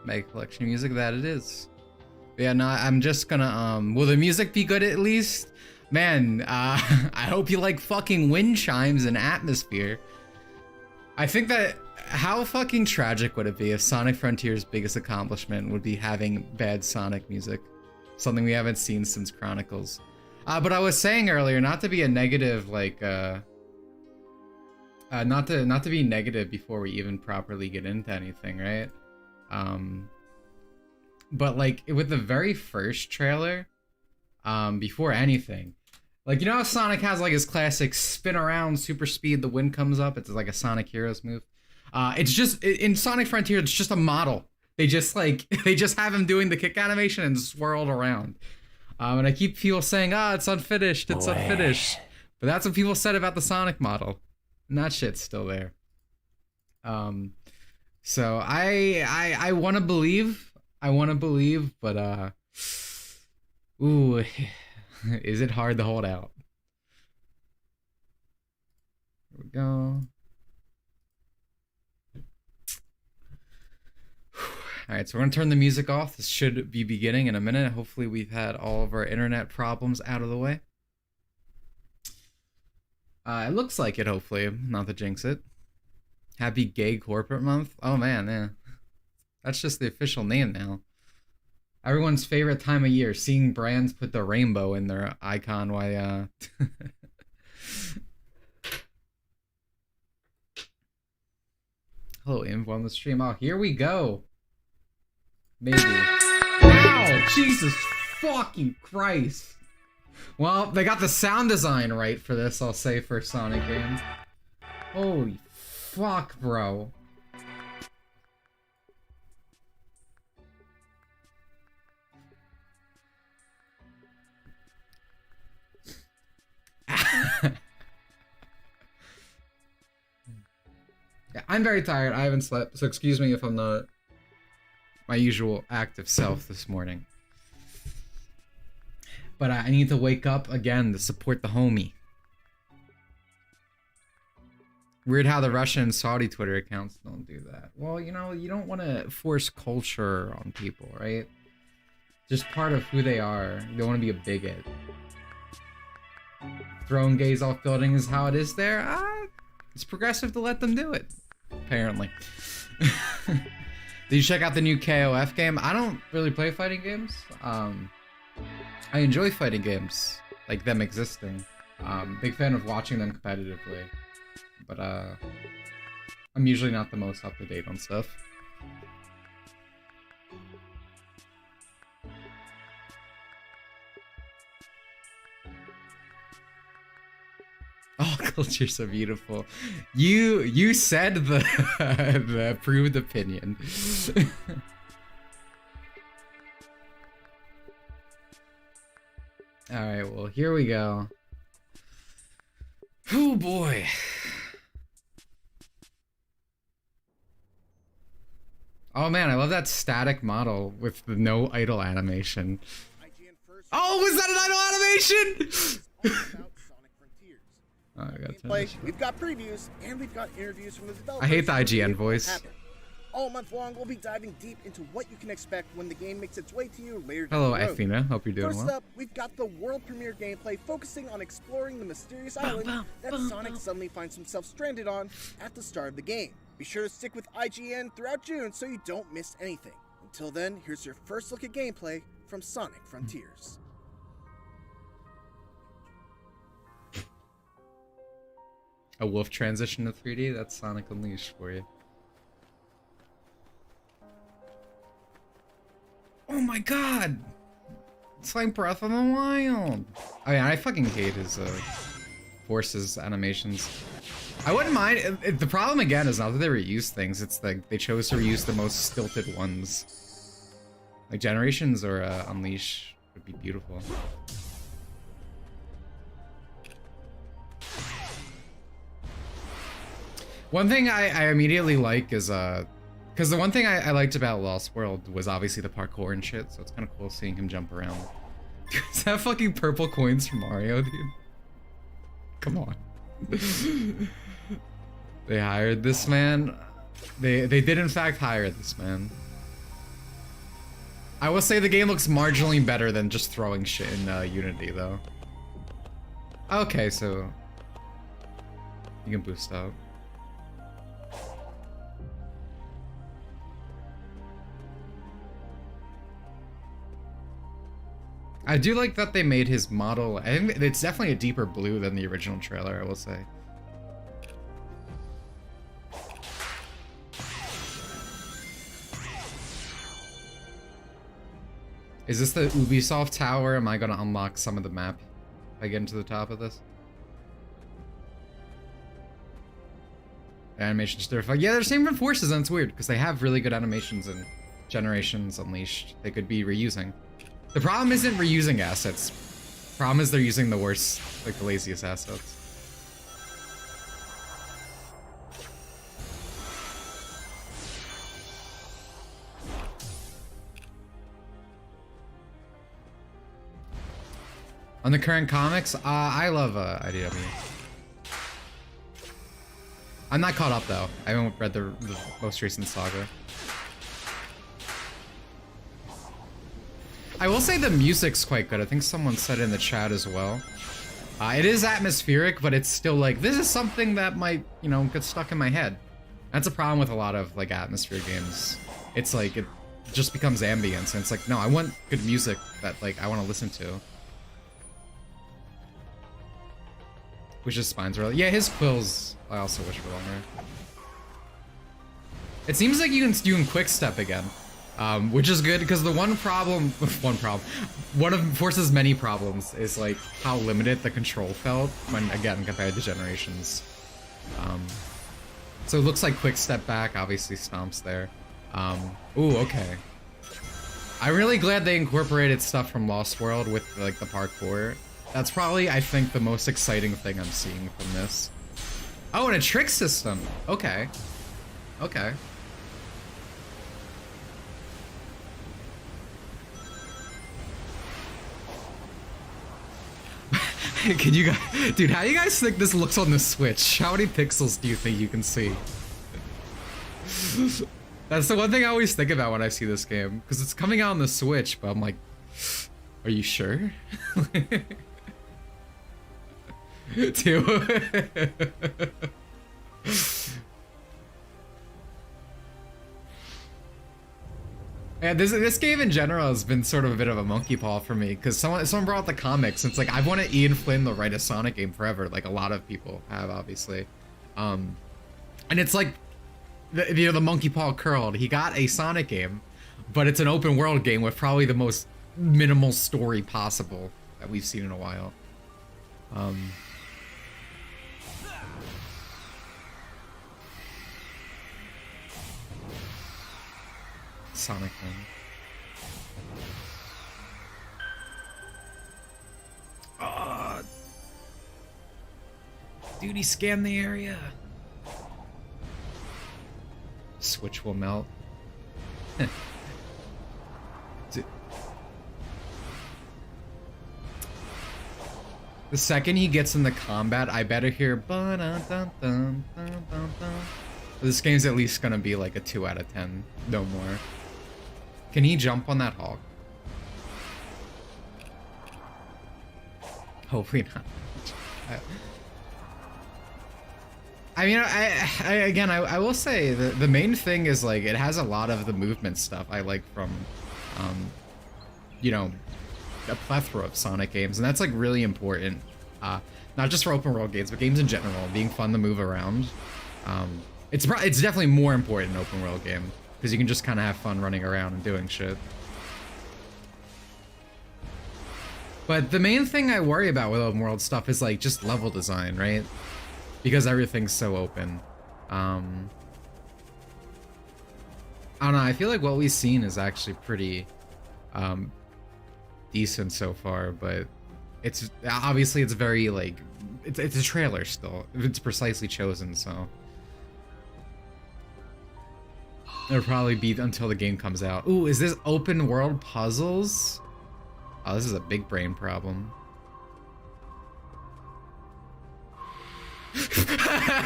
Mega Collection music that it is. But yeah, no, I'm just gonna, will the music be good at least? Man, I hope you like fucking wind chimes and atmosphere. I think that, how fucking tragic would it be if Sonic Frontier's biggest accomplishment would be having bad Sonic music? Something we haven't seen since Chronicles. But I was saying earlier, not to be a negative, like, not to be negative before we even properly get into anything, right? But like with the very first trailer, before anything, like, you know how Sonic has like his classic spin around super speed, the wind comes up, it's like a Sonic Heroes move. It's just in Sonic Frontier, it's just a model. They just have him doing the kick animation and swirled around. And I keep people saying, it's unfinished, it's unfinished. But that's what people said about the Sonic model. And that shit's still there. So I want to believe, but ooh, is it hard to hold out? Here we go. Alright, so we're gonna turn the music off. This should be beginning in a minute. Hopefully we've had all of our internet problems out of the way. It looks like it, hopefully, not to jinx it. Happy Gay Corporate Month? Oh man, yeah. That's just the official name now. Everyone's favorite time of year, seeing brands put the rainbow in their icon while, Hello, Imp on the stream. Oh, here we go. Maybe. Wow! Jesus fucking Christ! Well, they got the sound design right for this, I'll say, for a Sonic game. Holy fuck, bro. Yeah, I'm very tired. I haven't slept, so excuse me if I'm not my usual active self this morning. But I need to wake up again to support the homie. Weird how the Russian and Saudi Twitter accounts don't do that. Well, you know, you don't want to force culture on people, right? Just part of who they are. They want to be a bigot. Throwing gays off buildings is how it is there. It's progressive to let them do it, apparently. Did you check out the new KOF game? I don't really play fighting games. I enjoy fighting games, like them existing. Big fan of watching them competitively. But I'm usually not the most up to date on stuff. Oh, culture's so beautiful. You said the the approved opinion. All right, well, here we go. Oh boy. Oh man, I love that static model with the no idle animation. Oh, was that an idle animation? Oh, I got we've got previews and we've got interviews from the developers. I hate the IGN voice. All month long, we'll be diving deep into what you can expect when the game makes its way to you later. Hello, Athena. Hope you're doing well. First up, we've got the world premiere gameplay focusing on exploring the mysterious island that Sonic suddenly finds himself stranded on at the start of the game. Be sure to stick with IGN throughout June so you don't miss anything. Until then, here's your first look at gameplay from Sonic Frontiers. A wolf transition to 3D? That's Sonic Unleashed for you. Oh my god! It's like Breath of the Wild! I mean, I fucking hate his Forces animations. I wouldn't mind. The problem again is not that they reuse things, it's like they chose to reuse the most stilted ones. Like Generations or Unleash would be beautiful. One thing I immediately like is because the one thing I liked about Lost World was obviously the parkour and shit, so it's kind of cool seeing him jump around. Is that fucking purple coins from Mario, dude? Come on. They hired this man. They did in fact hire this man. I will say the game looks marginally better than just throwing shit in Unity, though. Okay, so you can boost up. I do like that they made his model. I think it's definitely a deeper blue than the original trailer, I will say. Is this the Ubisoft tower? Am I gonna unlock some of the map if I get into the top of this? The animations terrifying. Yeah, they're same from Forces, and it's weird because they have really good animations in Generations Unleashed. They could be reusing. The problem isn't reusing assets. The problem is they're using the worst, like the laziest assets. On the current comics, I love IDW. I'm not caught up though. I haven't read the most recent saga. I will say the music's quite good. I think someone said it in the chat as well. It is atmospheric, but it's still like, this is something that might, you know, get stuck in my head. That's a problem with a lot of like atmosphere games. It's like, it just becomes ambience, and it's like, no, I want good music that like I want to listen to. Which his spines are, yeah, his quills I also wish were longer. It seems like you can quick step again. Which is good because the one of Force's many problems is like how limited the control felt when, again, compared to Generations. So it looks like quick step back, obviously stomps there. Ooh, okay. I'm really glad they incorporated stuff from Lost World with like the parkour. That's probably, I think, the most exciting thing I'm seeing from this. Oh, and a trick system. Okay. Okay. Can you guys, dude, how do you guys think this looks on the Switch? How many pixels do you think you can see? That's the one thing I always think about when I see this game, because it's coming out on the Switch, but I'm like, are you sure? Two. Yeah, this game in general has been sort of a bit of a monkey paw for me, because someone brought the comics, and it's like, I've wanted Ian Flynn to write a Sonic game forever, like a lot of people have, obviously. And it's like, the monkey paw curled. He got a Sonic game, but it's an open world game with probably the most minimal story possible that we've seen in a while. Sonic thing. Dude, he scanned the area. Switch will melt. The second he gets in the combat, I better hear. This game's at least gonna be like a 2 out of 10, no more. Can he jump on that hog? Hopefully not. I mean, I will say the main thing is like it has a lot of the movement stuff I like from, you know, a plethora of Sonic games, and that's like really important. Not just for open world games, but games in general, being fun to move around. It's definitely more important in an open world game because you can just kind of have fun running around and doing shit. But the main thing I worry about with open world stuff is like just level design, right? Because everything's so open. I don't know, I feel like what we've seen is actually pretty decent so far, but it's obviously it's very like it's a trailer still. It's precisely chosen, so it'll probably be until the game comes out. Ooh, is this open world puzzles? Oh, this is a big brain problem.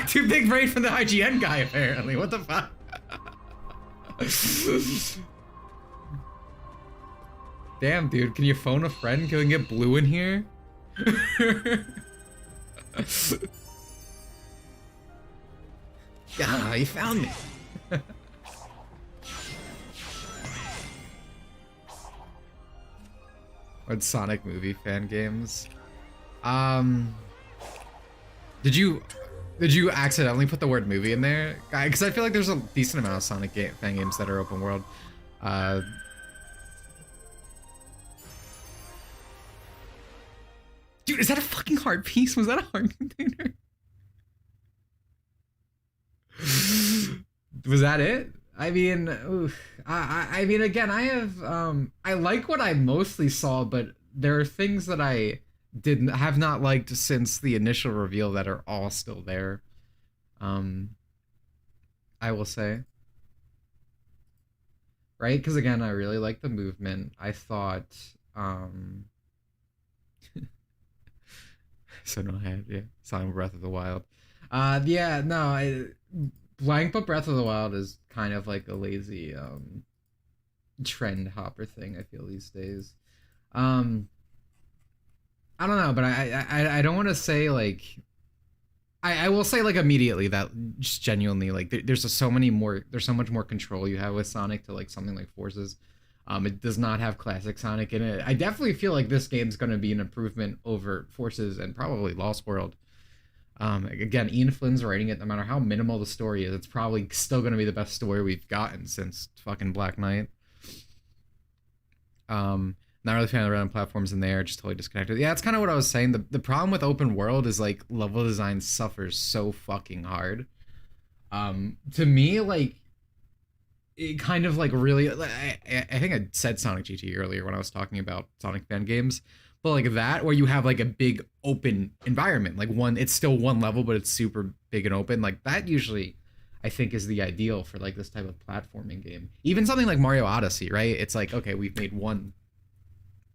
Too big brain for the IGN guy, apparently. What the fuck? Damn, dude, can you phone a friend? Can we get Blue in here? Yeah, he found me. What Sonic movie fan games? Did you accidentally put the word movie in there? Because I feel like there's a decent amount of Sonic fan games that are open world. Dude, is that a fucking heart piece? Was that a heart container? Was that it? I mean, oof. I mean, again, I like what I mostly saw, but there are things that I have not liked since the initial reveal that are all still there. I will say. Right? Because again, I really like the movement. I thought, so no head, yeah. Sonic Breath of the Wild. Yeah, no, blank but Breath of the Wild is kind of like a lazy trend hopper thing, I feel, these days. I don't know, but I don't want to say like I will say like immediately that just genuinely like there's so much more control you have with Sonic to like something like Forces. It does not have classic Sonic in it. I definitely feel like this game's going to be an improvement over Forces and probably Lost World. Again, Ian Flynn's writing it. No matter how minimal the story is, it's probably still going to be the best story we've gotten since fucking Black Knight. Not really a fan of the random platforms in there, just totally disconnected. Yeah, that's kind of what I was saying. The problem with open world is like level design suffers so fucking hard. To me, like it kind of like really, I think I said Sonic GT earlier when I was talking about Sonic fan games, but like that where you have like a big open environment, like it's still one level, but it's super big and open. Like that usually, I think, is the ideal for like this type of platforming game. Even something like Mario Odyssey, right? It's like, okay, we've made one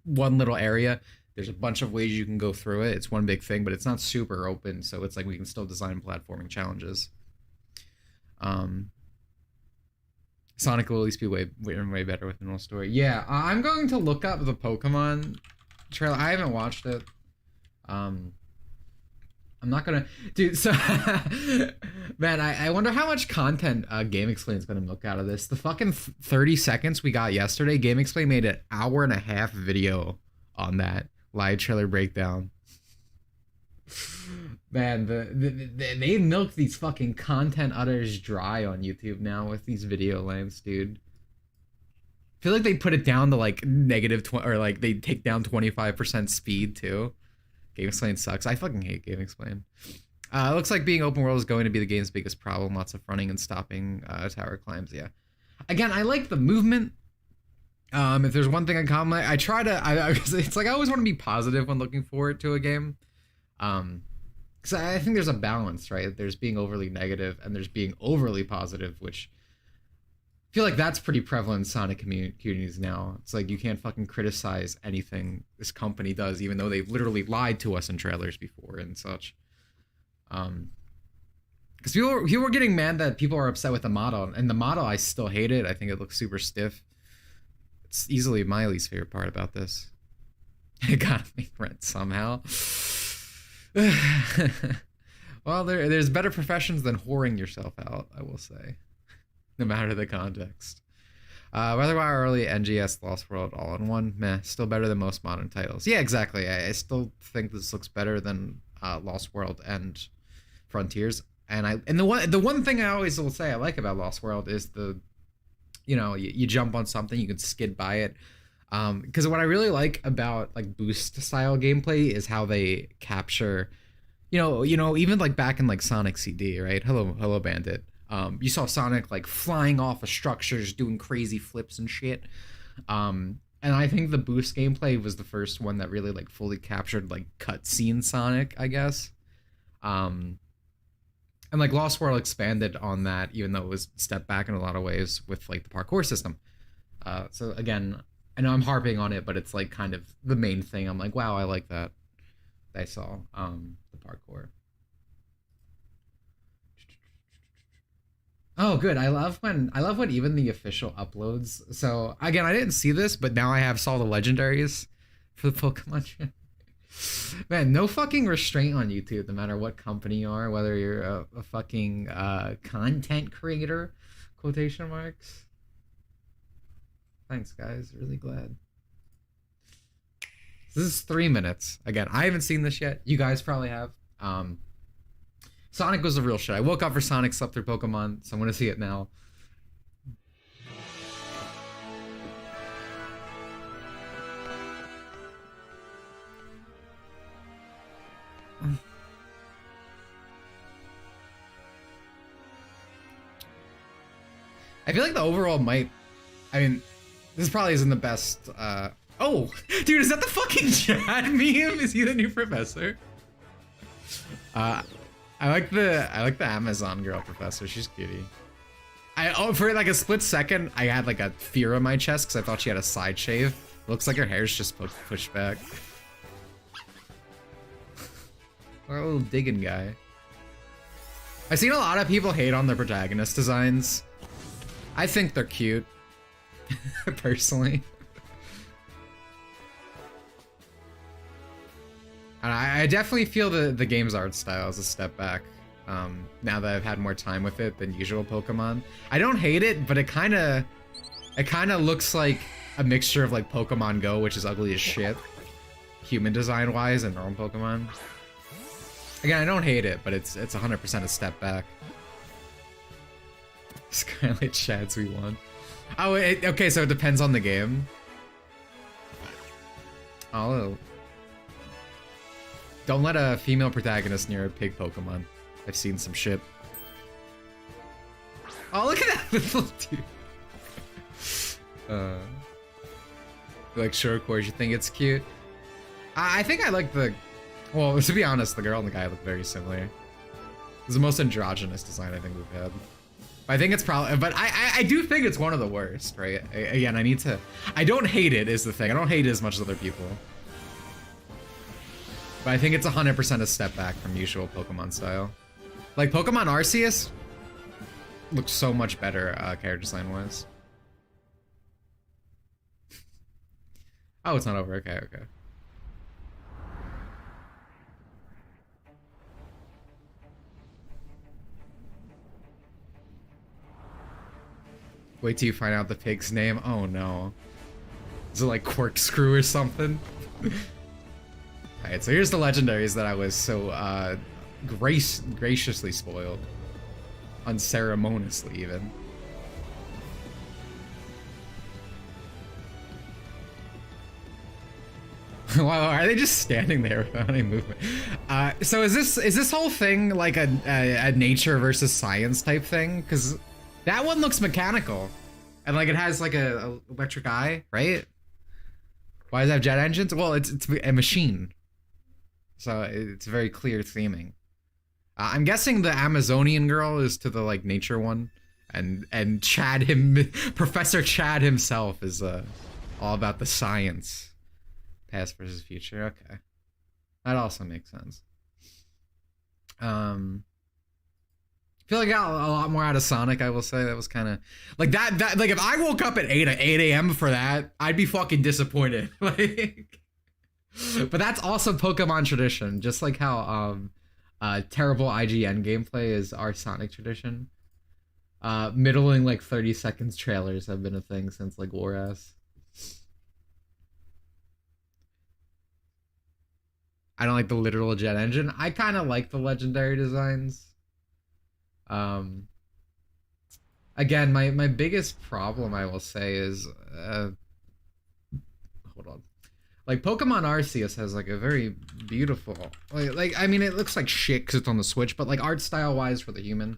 little area. There's a bunch of ways you can go through it. It's one big thing, but it's not super open, so it's like we can still design platforming challenges. Sonic will at least be way better with no story. Yeah, I'm going to look up the Pokemon trailer. I haven't watched it. I'm not gonna, dude. So, man, I wonder how much content Game Explain is gonna milk out of this. The fucking 30 seconds we got yesterday, Game Explain made an hour-and-a-half video on that live trailer breakdown. Man, they milk these fucking content utters dry on YouTube now with these video lengths, dude. I feel like they put it down to like -20, or like they take down 25% speed too. Game Explain sucks. I fucking hate Game Explain. It looks like being open world is going to be the game's biggest problem. Lots of running and stopping tower climbs. Yeah. Again, I like the movement. If there's one thing in common, I try to. It's like I always want to be positive when looking forward to a game. Because I think there's a balance, right? There's being overly negative and there's being overly positive, which I feel like that's pretty prevalent in Sonic communities now. It's like you can't fucking criticize anything this company does, even though they've literally lied to us in trailers before and such. Because people were getting mad that people are upset with the model, and the model, I still hate it. I think it looks super stiff. It's easily my least favorite part about this. It gotta make rent somehow. Well, there's better professions than whoring yourself out, I will say. No matter the context. Whether by early NGS Lost World all in one, meh, still better than most modern titles. Yeah, exactly. I still think this looks better than Lost World and Frontiers. And the one thing I always will say I like about Lost World is you jump on something, you can skid by it. Because what I really like about like boost style gameplay is how they capture, even like back in like Sonic CD, right? Hello Bandit. You saw Sonic like flying off of structures, doing crazy flips and shit. And I think the boost gameplay was the first one that really like fully captured like cutscene Sonic, I guess. And like Lost World expanded on that, even though it was stepped back in a lot of ways with like the parkour system. So again, I know I'm harping on it, but it's like kind of the main thing. I'm like, wow, I like that. I saw the parkour. Oh, good. I love when even the official uploads. So again, I didn't see this, but now I have saw the legendaries for the Pokemon channel. Man, no fucking restraint on YouTube, no matter what company you are, whether you're a fucking content creator, quotation marks. Thanks, guys. Really glad. This is 3 minutes. Again, I haven't seen this yet. You guys probably have. Sonic was the real shit. I woke up for Sonic, slept through Pokemon, so I'm gonna see it now. I feel like the overall might. I mean, this probably isn't the best. Oh, dude, is that the fucking Chad meme? Is he the new professor? I like the Amazon girl professor. She's cutie. For like a split second, I had like a fear on my chest because I thought she had a side shave. Looks like her hair's just pushed back. Our little digging guy. I've seen a lot of people hate on the protagonist designs. I think they're cute, personally. And I definitely feel the game's art style is a step back. Now that I've had more time with it than usual Pokemon. I don't hate it, but it kind of looks like a mixture of like Pokemon Go, which is ugly as shit, human design wise, and normal Pokemon. Again, I don't hate it, but it's 100% a step back. Scarlet Chads we won. Oh, okay, so it depends on the game. Oh. Don't let a female protagonist near a pig Pokemon. I've seen some shit. Oh, look at that little dude. You like shortcores, you think it's cute? I think I like the... Well, to be honest, the girl and the guy look very similar. This is the most androgynous design I think we've had. I think it's probably... But I do think it's one of the worst, right? Again, I need to... I don't hate it, is the thing. I don't hate it as much as other people. But I think it's 100% a step back from usual Pokemon style. Like, Pokemon Arceus looks so much better character design-wise. Oh, it's not over. Okay, okay. Wait till you find out the pig's name. Oh no. Is it like Corkscrew or something? Alright, so here's the legendaries that I was so graciously spoiled. Unceremoniously, even. Wow, are they just standing there without any movement? So is this whole thing like a nature versus science type thing? Because that one looks mechanical, and like it has like a electric eye, right? Why does it have jet engines? Well, it's a machine, so it's very clear theming. I'm guessing the Amazonian girl is to the like nature one, and Chad Professor Chad himself is all about the science. Past versus future. Okay, that also makes sense. I feel like I got a lot more out of Sonic. I will say that was kind of like that. Like if I woke up at 8 a.m. for that, I'd be fucking disappointed. Like, but that's also Pokemon tradition. Just like how terrible IGN gameplay is our Sonic tradition. Middling like 30 seconds trailers have been a thing since like War-S. I don't like the literal jet engine. I kind of like the legendary designs. Again, my biggest problem, I will say, is hold on. Like Pokemon Arceus has like a very beautiful, like I mean, it looks like shit because it's on the Switch, but like art style wise for the human,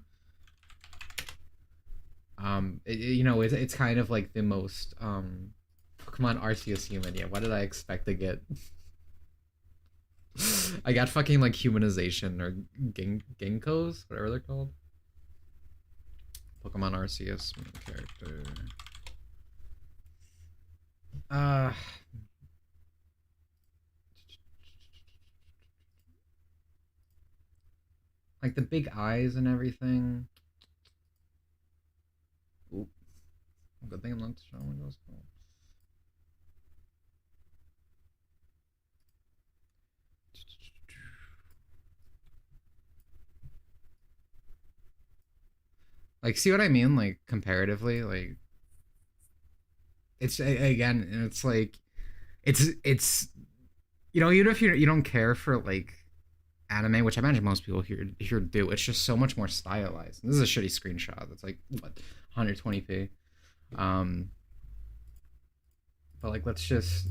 you know, it's kind of like the most Pokemon Arceus human. Yeah, what did I expect to get? I got fucking like humanization or Ginkgos, whatever they're called. Pokemon Arceus character. Like the big eyes and everything. Good thing I'm not showing those. Like, see what I mean? Like, comparatively, like, it's again, it's like, it's you know, even if you don't care for like anime, which I imagine most people here do, it's just so much more stylized. This is a shitty screenshot. That's like what 120p. But like, let's just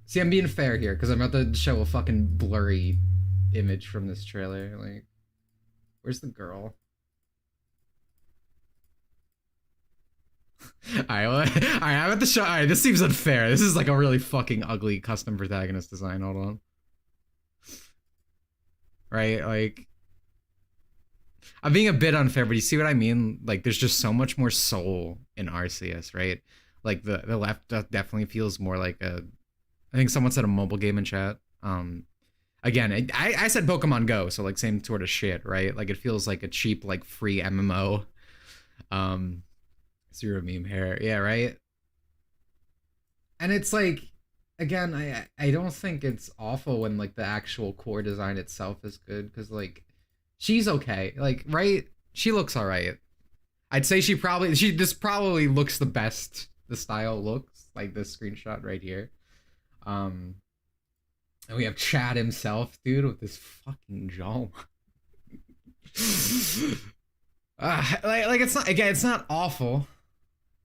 see. I'm being fair here because I'm about to show a fucking blurry image from this trailer. Like, where's the girl? Alright, well, alright, I'm at the show. Alright, this seems unfair. This is like a really fucking ugly custom protagonist design. Hold on. Right, like, I'm being a bit unfair, but you see what I mean? Like, there's just so much more soul in Arceus, right? Like, the left definitely feels more like a, I think someone said a mobile game in chat. Again, I said Pokemon Go, so like same sort of shit, right? Like, it feels like a cheap, like, free MMO. Zero meme hair, yeah, right? And it's like, again, I don't think it's awful when like the actual core design itself is good, because like she's okay, like, right? She looks all right. I'd say this probably looks the best. The style looks like this screenshot right here. And we have Chad himself, dude, with this fucking jaw. Like it's not, again, it's not awful,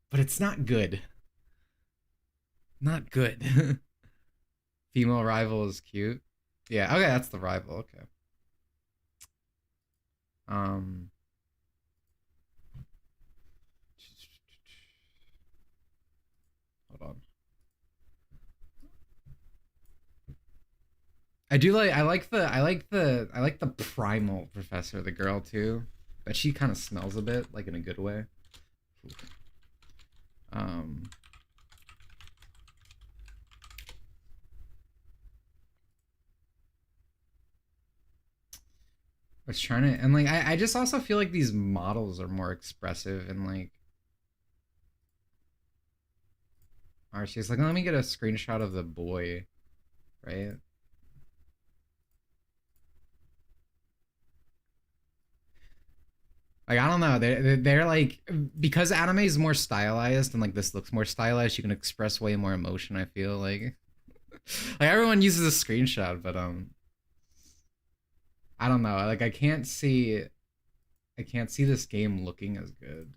but it's not good. Not good. Female rival is cute. Yeah, okay, that's the rival. Okay. Hold on. I like the primal professor, the girl too. But she kind of smells a bit, like in a good way. I was trying to, and like I just also feel like these models are more expressive and like she's like, let me get a screenshot of the boy, right? Like, I don't know, they're like, because anime is more stylized and like this looks more stylized, you can express way more emotion, I feel like. Like, everyone uses a screenshot, but I don't know, like I can't see this game looking as good,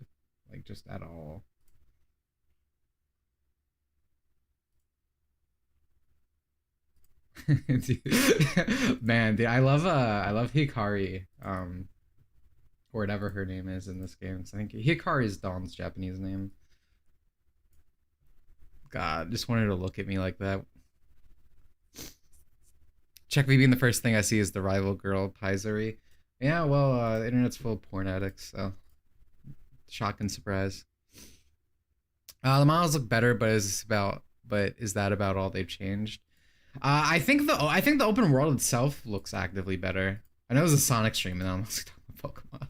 like, just at all. Man, dude, I love Hikari, or whatever her name is in this game. So I think Hikari is Dawn's Japanese name. God, just wanted to look at me like that. Check me being the first thing I see is the rival girl, Paisari. Yeah, well, the internet's full of porn addicts, so shocking surprise. The models look better, but is that about all they've changed? I think the open world itself looks actively better. I know it was a Sonic stream, and I'm talking about Pokemon.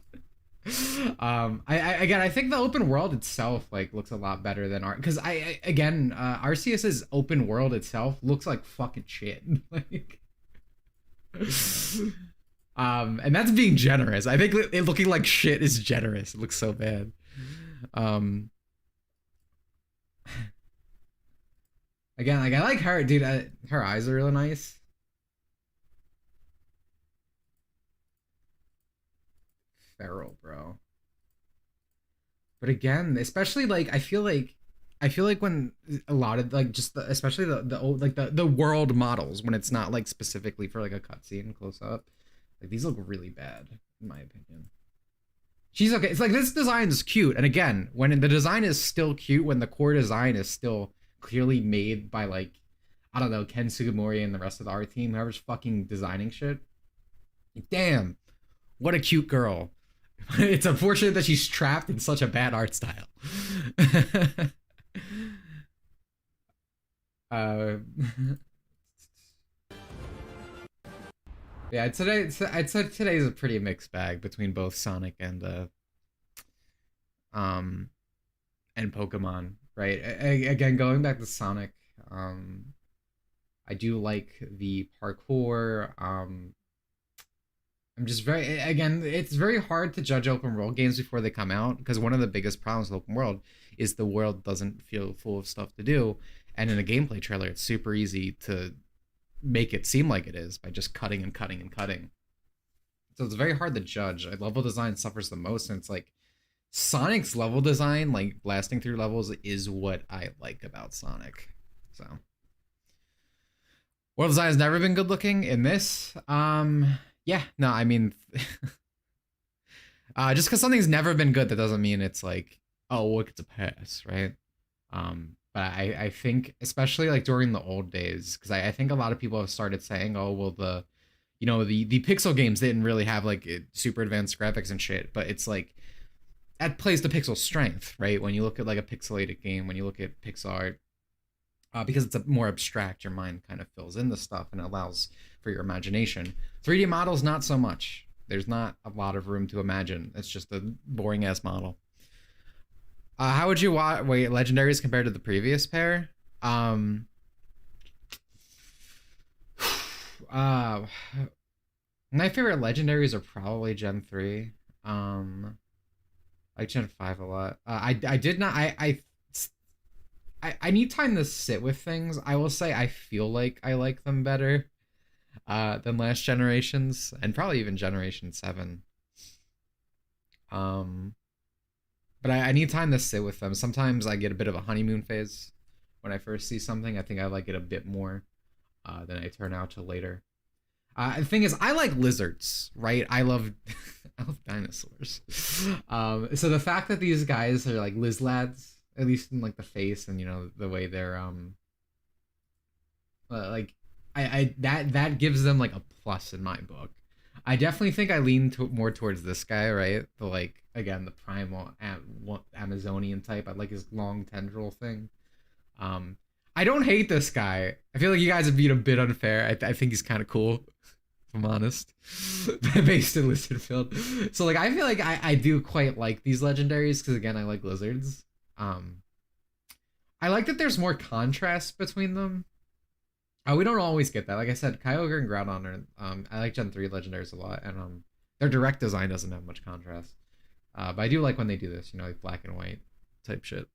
I think the open world itself like looks a lot better than because Arceus's open world itself looks like fucking shit. Like, and that's being generous. I think it looking like shit is generous. It looks so bad. Again, like, I like her, dude. Her eyes are really nice. Feral, bro. But again, especially like I feel like when a lot of like just especially the world models, when it's not like specifically for like a cutscene close up, like these look really bad in my opinion. She's okay. It's like this design is cute, and again, when the design is still cute, when the core design is still clearly made by like, I don't know, Ken Sugimori and the rest of the art team, whoever's fucking designing shit. Damn, what a cute girl. It's unfortunate that she's trapped in such a bad art style. Yeah, I'd say today's a pretty mixed bag between both Sonic and and Pokemon, right? Again, going back to Sonic, I do like the parkour. I'm just very, again, it's very hard to judge open world games before they come out because one of the biggest problems with open world is the world doesn't feel full of stuff to do. And in a gameplay trailer, it's super easy to make it seem like it is by just cutting and cutting and cutting. So it's very hard to judge. Level design suffers the most, and it's like Sonic's level design, like blasting through levels, is what I like about Sonic. So world design has never been good looking. In this, yeah, no, I mean, just because something's never been good, that doesn't mean it's like, oh, look, it's a pass, right? But I think, especially like during the old days, because I think a lot of people have started saying, oh, well, the pixel games didn't really have like super advanced graphics and shit, but it's like, that plays the pixel strength, right? When you look at like a pixelated game, when you look at pixel art, because it's a more abstract, your mind kind of fills in the stuff and allows for your imagination. 3D models, not so much. There's not a lot of room to imagine. It's just a boring ass model. How would you weight legendaries compared to the previous pair? My favorite legendaries are probably Gen 3. I like Gen 5 a lot. I did not. I need time to sit with things. I will say I feel like I like them better than last generations, and probably even Generation 7. But I need time to sit with them. Sometimes I get a bit of a honeymoon phase when I first see something. I think I like it a bit more than I turn out to later. The thing is, I like lizards, right? I love dinosaurs. So the fact that these guys are like lizlads, at least in like the face and the way they're like that gives them like a plus in my book. I definitely think I lean more towards this guy, right? The like again the primal Amazonian type. I like his long tendril thing. I don't hate this guy. I feel like you guys have been a bit unfair. I think he's kind of cool, if I'm honest. Based in Lizardfield. So like I feel like I do quite like these legendaries because again I like lizards. I like that there's more contrast between them. We don't always get that. Like I said, Kyogre and Groudon are I like Gen 3 legendaries a lot, and their direct design doesn't have much contrast. But I do like when they do this, like black and white type shit.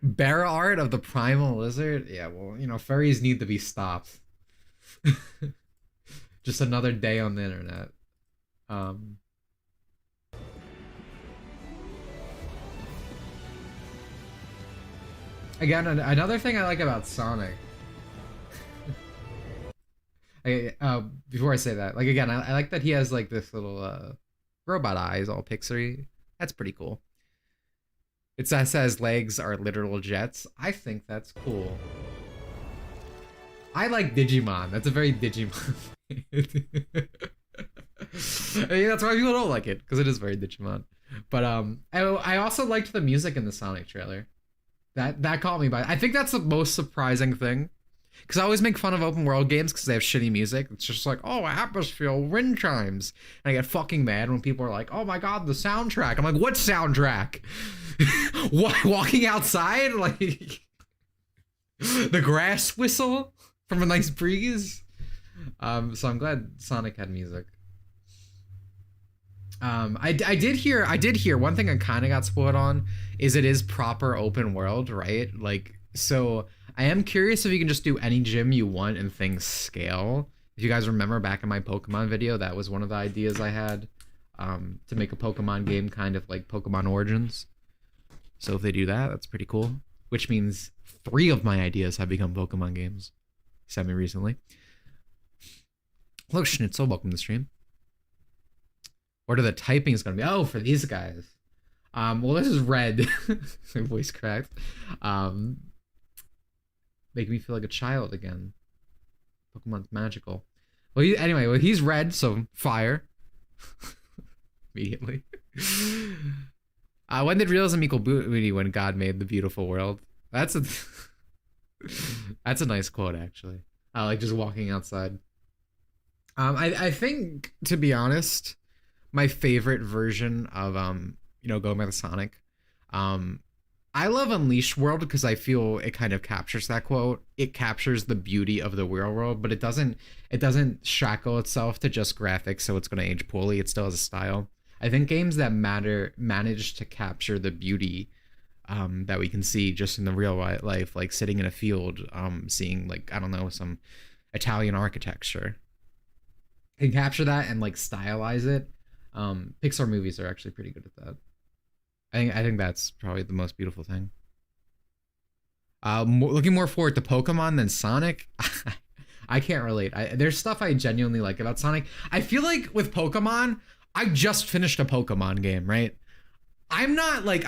Bear art of the primal lizard? Yeah, well, furries need to be stopped. Just another day on the internet. Again, another thing I like about Sonic. Before I say that, like again, I like that he has like this little robot eyes, all pixely. That's pretty cool. It says legs are literal jets. I think that's cool. I like Digimon. That's a very Digimon. That's why people don't like it, because it is very Digimon. But I also liked the music in the Sonic trailer. That caught me by. I think that's the most surprising thing, because I always make fun of open world games because they have shitty music. It's just like, oh, atmosphere, wind chimes, and I get fucking mad when people are like, oh my god, the soundtrack. I'm like, what soundtrack? What, walking outside, like the grass whistle from a nice breeze. So I'm glad Sonic had music. I did hear one thing I kind of got spoiled on is it is proper open world, right? Like, so I am curious if you can just do any gym you want and things scale. If you guys remember back in my Pokemon video, that was one of the ideas I had, to make a Pokemon game kind of like Pokemon Origins. So if they do that, that's pretty cool. Which means 3 of my ideas have become Pokemon games semi-recently. Hello, Schnitzel. Welcome to the stream. What are the typings going to be? Oh, for these guys. Well, this is red. My voice cracked. Make me feel like a child again. Pokemon's magical. Well, anyway, he's red, so fire. Immediately. When did realism equal beauty when God made the beautiful world? That's a nice quote, actually. I like just walking outside. I think, to be honest, my favorite version of going by the Sonic. Um, I love Unleashed World because I feel it kind of captures that quote. It captures the beauty of the real world, but it doesn't shackle itself to just graphics, so it's going to age poorly. It still has a style. I think games that matter manage to capture the beauty that we can see just in the real life, like sitting in a field, seeing like, I don't know, some Italian architecture. Can capture that and like stylize it. Pixar movies are actually pretty good at that. I think that's probably the most beautiful thing. Looking more forward to Pokemon than Sonic. I can't relate. There's stuff I genuinely like about Sonic. I feel like with Pokemon, I just finished a Pokemon game, right? I'm not like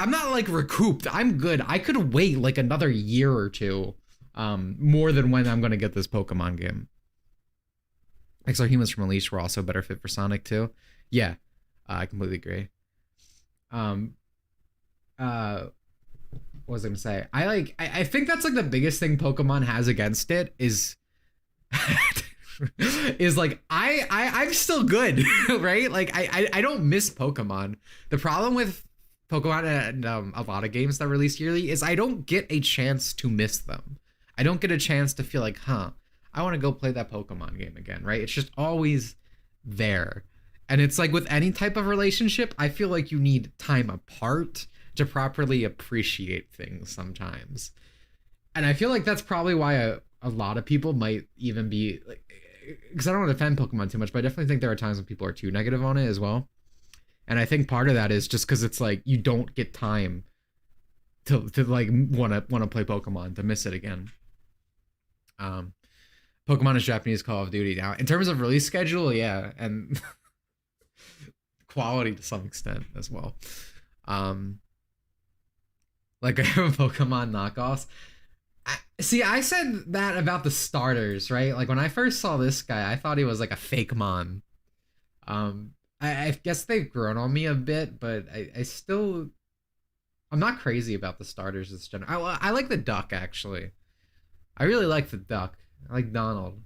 recouped. I'm good. I could wait like another year or two, more than when I'm gonna get this Pokemon game. XR humans from Unleashed were also better fit for Sonic too. Yeah, I completely agree. Um, what was I gonna say? I think that's like the biggest thing Pokemon has against it is is like I'm still good, right? Like I don't miss Pokemon. The problem with Pokemon and a lot of games that release yearly is I don't get a chance to miss them. I don't get a chance to feel like, I want to go play that Pokemon game again, right? It's just always there. And it's like with any type of relationship, I feel like you need time apart to properly appreciate things sometimes. And I feel like that's probably why a lot of people might even be like, because I don't want to defend Pokemon too much, but I definitely think there are times when people are too negative on it as well. And I think part of that is just because it's like you don't get time to like want to play Pokemon, to miss it again. Pokemon is Japanese Call of Duty now. In terms of release schedule, yeah, and quality to some extent as well. Like Pokemon knockoffs. I said that about the starters, right? Like when I first saw this guy, I thought he was like a fake mon. I guess they've grown on me a bit, but I still, I'm not crazy about the starters this gen. I like the duck actually. I really like the duck. I like Donald.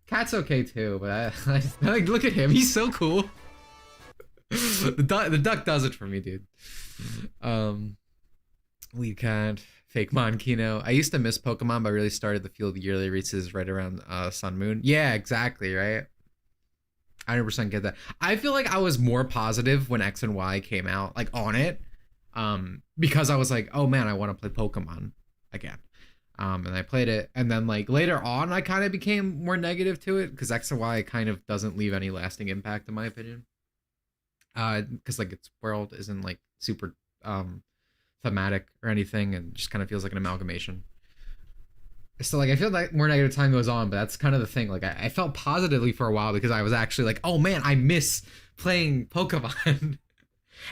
Cat's okay too, but I like, look at him. He's so cool. The duck does it for me, dude. Lead cat, fake Monkino. I used to miss Pokemon, but I really started to feel the yearly releases right around Sun Moon. Yeah, exactly, right? 100% get that. I feel like I was more positive when X and Y came out, like on it, because I was like, oh man, I want to play Pokemon again. And I played it, and then like later on, I kind of became more negative to it because X and Y kind of doesn't leave any lasting impact, in my opinion. Because like its world isn't like super thematic or anything, and just kind of feels like an amalgamation. So like I feel like more negative time goes on, but that's kind of the thing. Like I felt positively for a while because I was actually like, oh man, I miss playing Pokemon.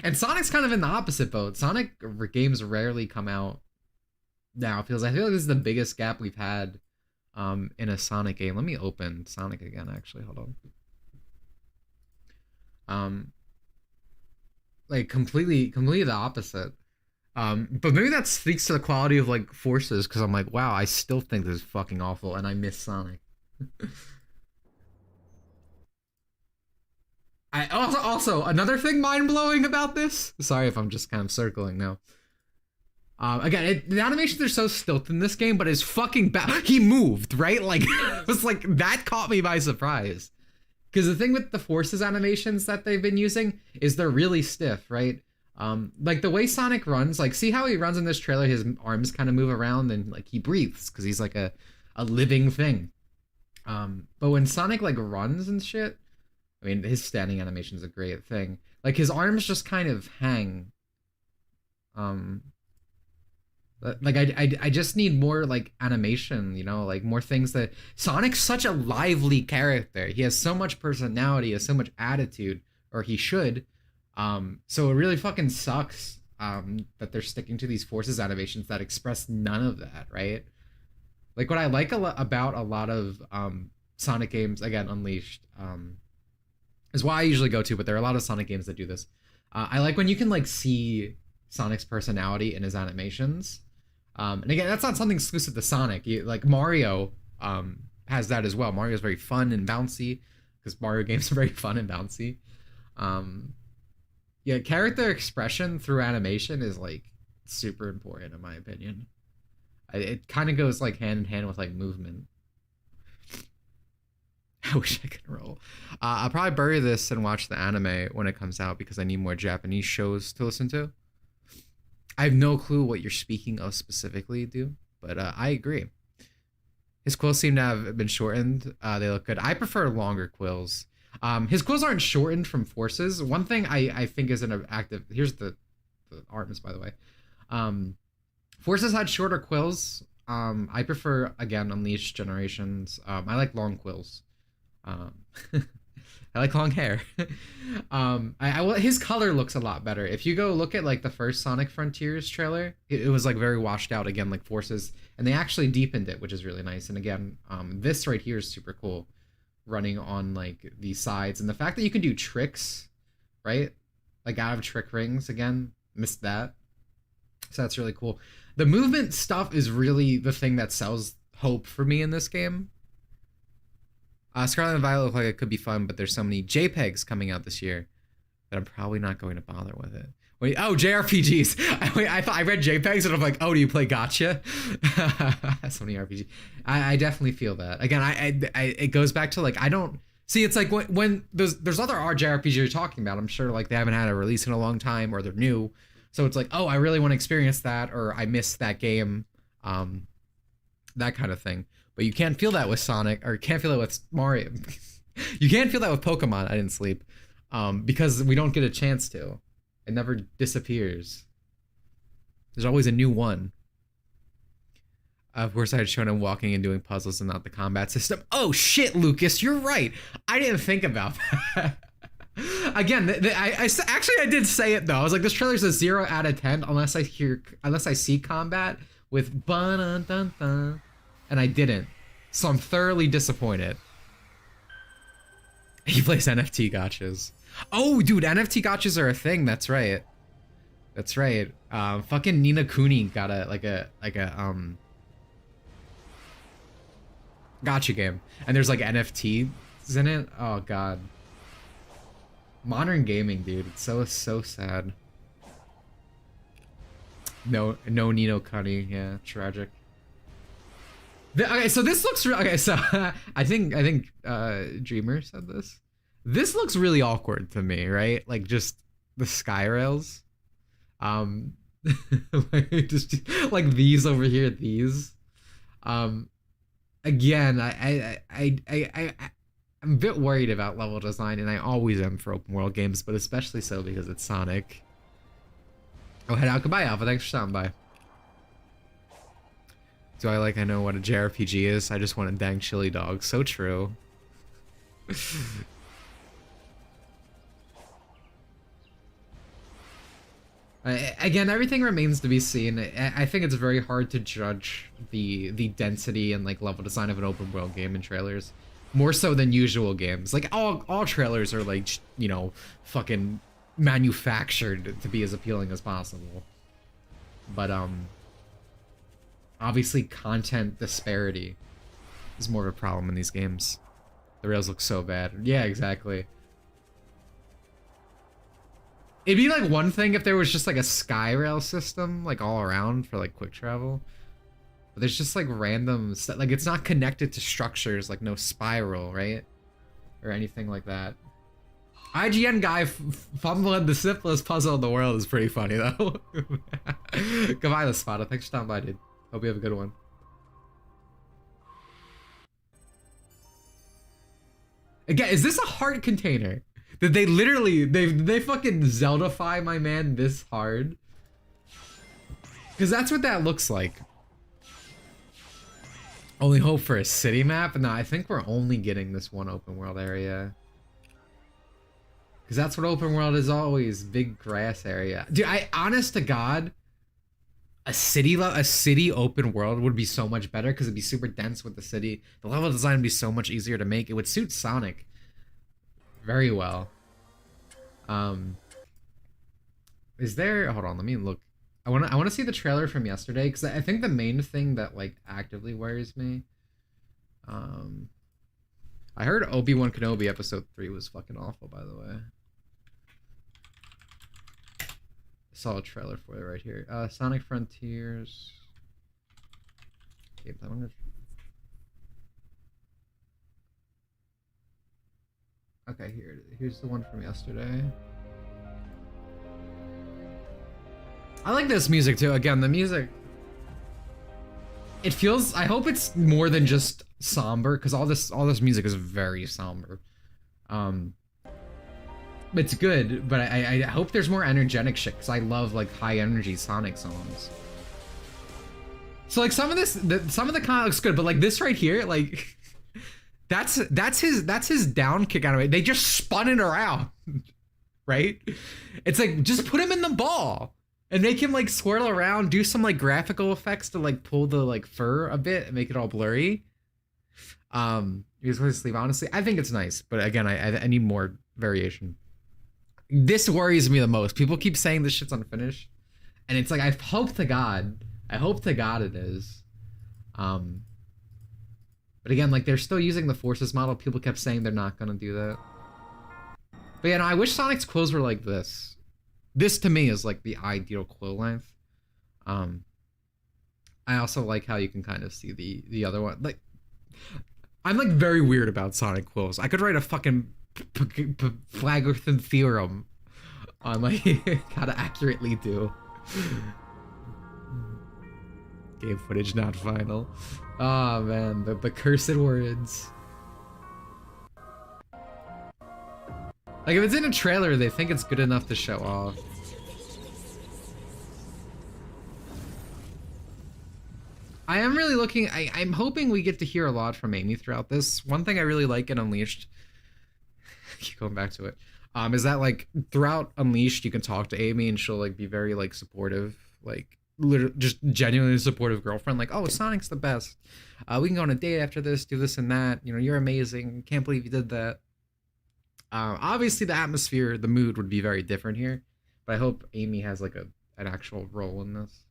And Sonic's kind of in the opposite boat. Sonic games rarely come out now. I feel like this is the biggest gap we've had in a Sonic game. Let me open Sonic again, actually. Hold on. Like completely the opposite. But maybe that speaks to the quality of like Forces, because I'm like, wow, I still think this is fucking awful and I miss Sonic. I also another thing mind-blowing about this, sorry if I'm just kind of circling now. Again, the animations are so stilted in this game, but it's fucking bad. He moved, right? Like, it was like, that caught me by surprise. Because the thing with the Forces animations that they've been using is they're really stiff, right? Like the way Sonic runs, like see how he runs in this trailer, his arms kind of move around and like he breathes because he's like a living thing. But when Sonic like runs and shit, I mean, his standing animation is a great thing. Like his arms just kind of hang. Like I just need more like animation, you know, like more things that Sonic's such a lively character. He has so much personality, he has so much attitude, or he should. So it really fucking sucks that they're sticking to these Forces animations that express none of that, right? Like what I like about a lot of Sonic games, again, Unleashed, is why I usually go to, but there are a lot of Sonic games that do this. I like when you can like see Sonic's personality in his animations. And again, that's not something exclusive to Sonic. Like Mario has that as well. Mario's very fun and bouncy. because Mario games are very fun and bouncy. Um, yeah, character expression through animation is like super important in my opinion. It kind of goes like hand in hand with like movement. I wish I could roll. I'll probably bury this and watch the anime when it comes out because I need more Japanese shows to listen to. I have no clue what you're speaking of specifically, dude, but I agree. His quills seem to have been shortened. They look good. I prefer longer quills. His quills aren't shortened from forces. One thing I think is an active. Here's the arms, by the way. Forces had shorter quills. I prefer, again, Unleashed Generations. I like long quills. I like long hair. His color looks a lot better. If you go look at like the first Sonic Frontiers trailer, it was like very washed out again, like Forces, and they actually deepened it, which is really nice. And again, this right here is super cool, running on like the sides, and the fact that you can do tricks, right? Like out of trick rings again, missed that. So that's really cool. The movement stuff is really the thing that sells hope for me in this game. Scarlet and Violet look like it could be fun, but there's so many JPEGs coming out this year that I'm probably not going to bother with it. Wait, oh, JRPGs. I thought I read JPEGs and I'm like, oh, do you play Gotcha? So many RPGs. I definitely feel that. Again, it goes back to like, I don't see. It's like when there's other JRPGs you're talking about. I'm sure like they haven't had a release in a long time or they're new, so it's like, oh, I really want to experience that, or I missed that game, that kind of thing. But you can't feel that with Sonic, or can't feel that with Mario. You can't feel that with Pokemon. I didn't sleep, because we don't get a chance to. It never disappears. There's always a new one. Of course, I had shown him walking and doing puzzles and not the combat system. Oh shit, Lucas, you're right. I didn't think about that. Again, I did say it though. I was like, this trailer's a 0 out of 10 unless I see combat with ba-dun-dun-dun. And I didn't. So I'm thoroughly disappointed. He plays NFT gotchas. Oh, dude, NFT gotchas are a thing. That's right. That's right. Fucking Nina Kuni got a gotcha game. And there's like NFTs in it. Oh, God. Modern gaming, dude. It's so sad. No Nino Kuni. Yeah, tragic. Okay, so this looks okay. So I think Dreamer said this. This looks really awkward to me, right? Like just the sky rails, like just like these over here. These, again, I'm a bit worried about level design, and I always am for open world games, but especially so because it's Sonic. Oh, head out. Goodbye, Alpha. Thanks for stopping by. Do I know what a JRPG is? I just want a dang chili dog. So true. Again, everything remains to be seen. I think it's very hard to judge the density and like level design of an open world game in trailers, more so than usual games. Like all trailers are like, you know, fucking manufactured to be as appealing as possible. But obviously, content disparity is more of a problem in these games. The rails look so bad. Yeah, exactly. It'd be like one thing if there was just like a sky rail system, like all around for like quick travel. But there's just like random stuff. Like it's not connected to structures, like no spiral, right? Or anything like that. IGN guy fumbling the simplest puzzle in the world is pretty funny though. Goodbye, the Spada. Thanks for stopping by, dude. Hope you have a good one. Again, is this a heart container? Did they literally, they fucking Zeldafy my man this hard? Because that's what that looks like. Only hope for a city map? No, I think we're only getting this one open world area. Because that's what open world is always, big grass area. Dude, honest to God, a city open world would be so much better because it'd be super dense with the city. The level design would be so much easier to make. It would suit Sonic very well. Is there, hold on, let me look. I want to see the trailer from yesterday because I think the main thing that like actively worries me I heard Obi-Wan Kenobi episode 3 was fucking awful, by the way. I saw a trailer for it right here. Sonic Frontiers. Okay, here's the one from yesterday. I like this music too. Again, the music. It feels. I hope it's more than just somber, because all this music is very somber. It's good, but I hope there's more energetic shit, because I love like high energy Sonic songs. So like some of the content looks good, but like this right here, like that's his down kick out of it. They just spun it around, right? It's like just put him in the ball and make him like swirl around, do some like graphical effects to like pull the like fur a bit and make it all blurry. He was going to sleep. Honestly, I think it's nice, but again, I need more variation. This worries me the most. People keep saying this shit's unfinished, and it's like I hope to God it is. But again, like they're still using the Forces model. People kept saying they're not gonna do that. But yeah, no, I wish Sonic's quills were like this. This to me is like the ideal quill length. I also like how you can kind of see the other one. Like, I'm like very weird about Sonic quills. I could write a fucking Flagerson theorem on like how to accurately do. Game footage not final. Oh man, the cursed words. Like if it's in a trailer, they think it's good enough to show off. I am really looking, I'm hoping we get to hear a lot from Amy throughout this. One thing I really like in Unleashed, keep going back to it, is that like throughout Unleashed you can talk to Amy and she'll like be very like supportive, like literally just genuinely supportive girlfriend, like, oh, Sonic's the best, we can go on a date after this, do this and that, you know, you're amazing, can't believe you did that. Obviously the atmosphere, the mood would be very different here, but I hope Amy has like an actual role in this.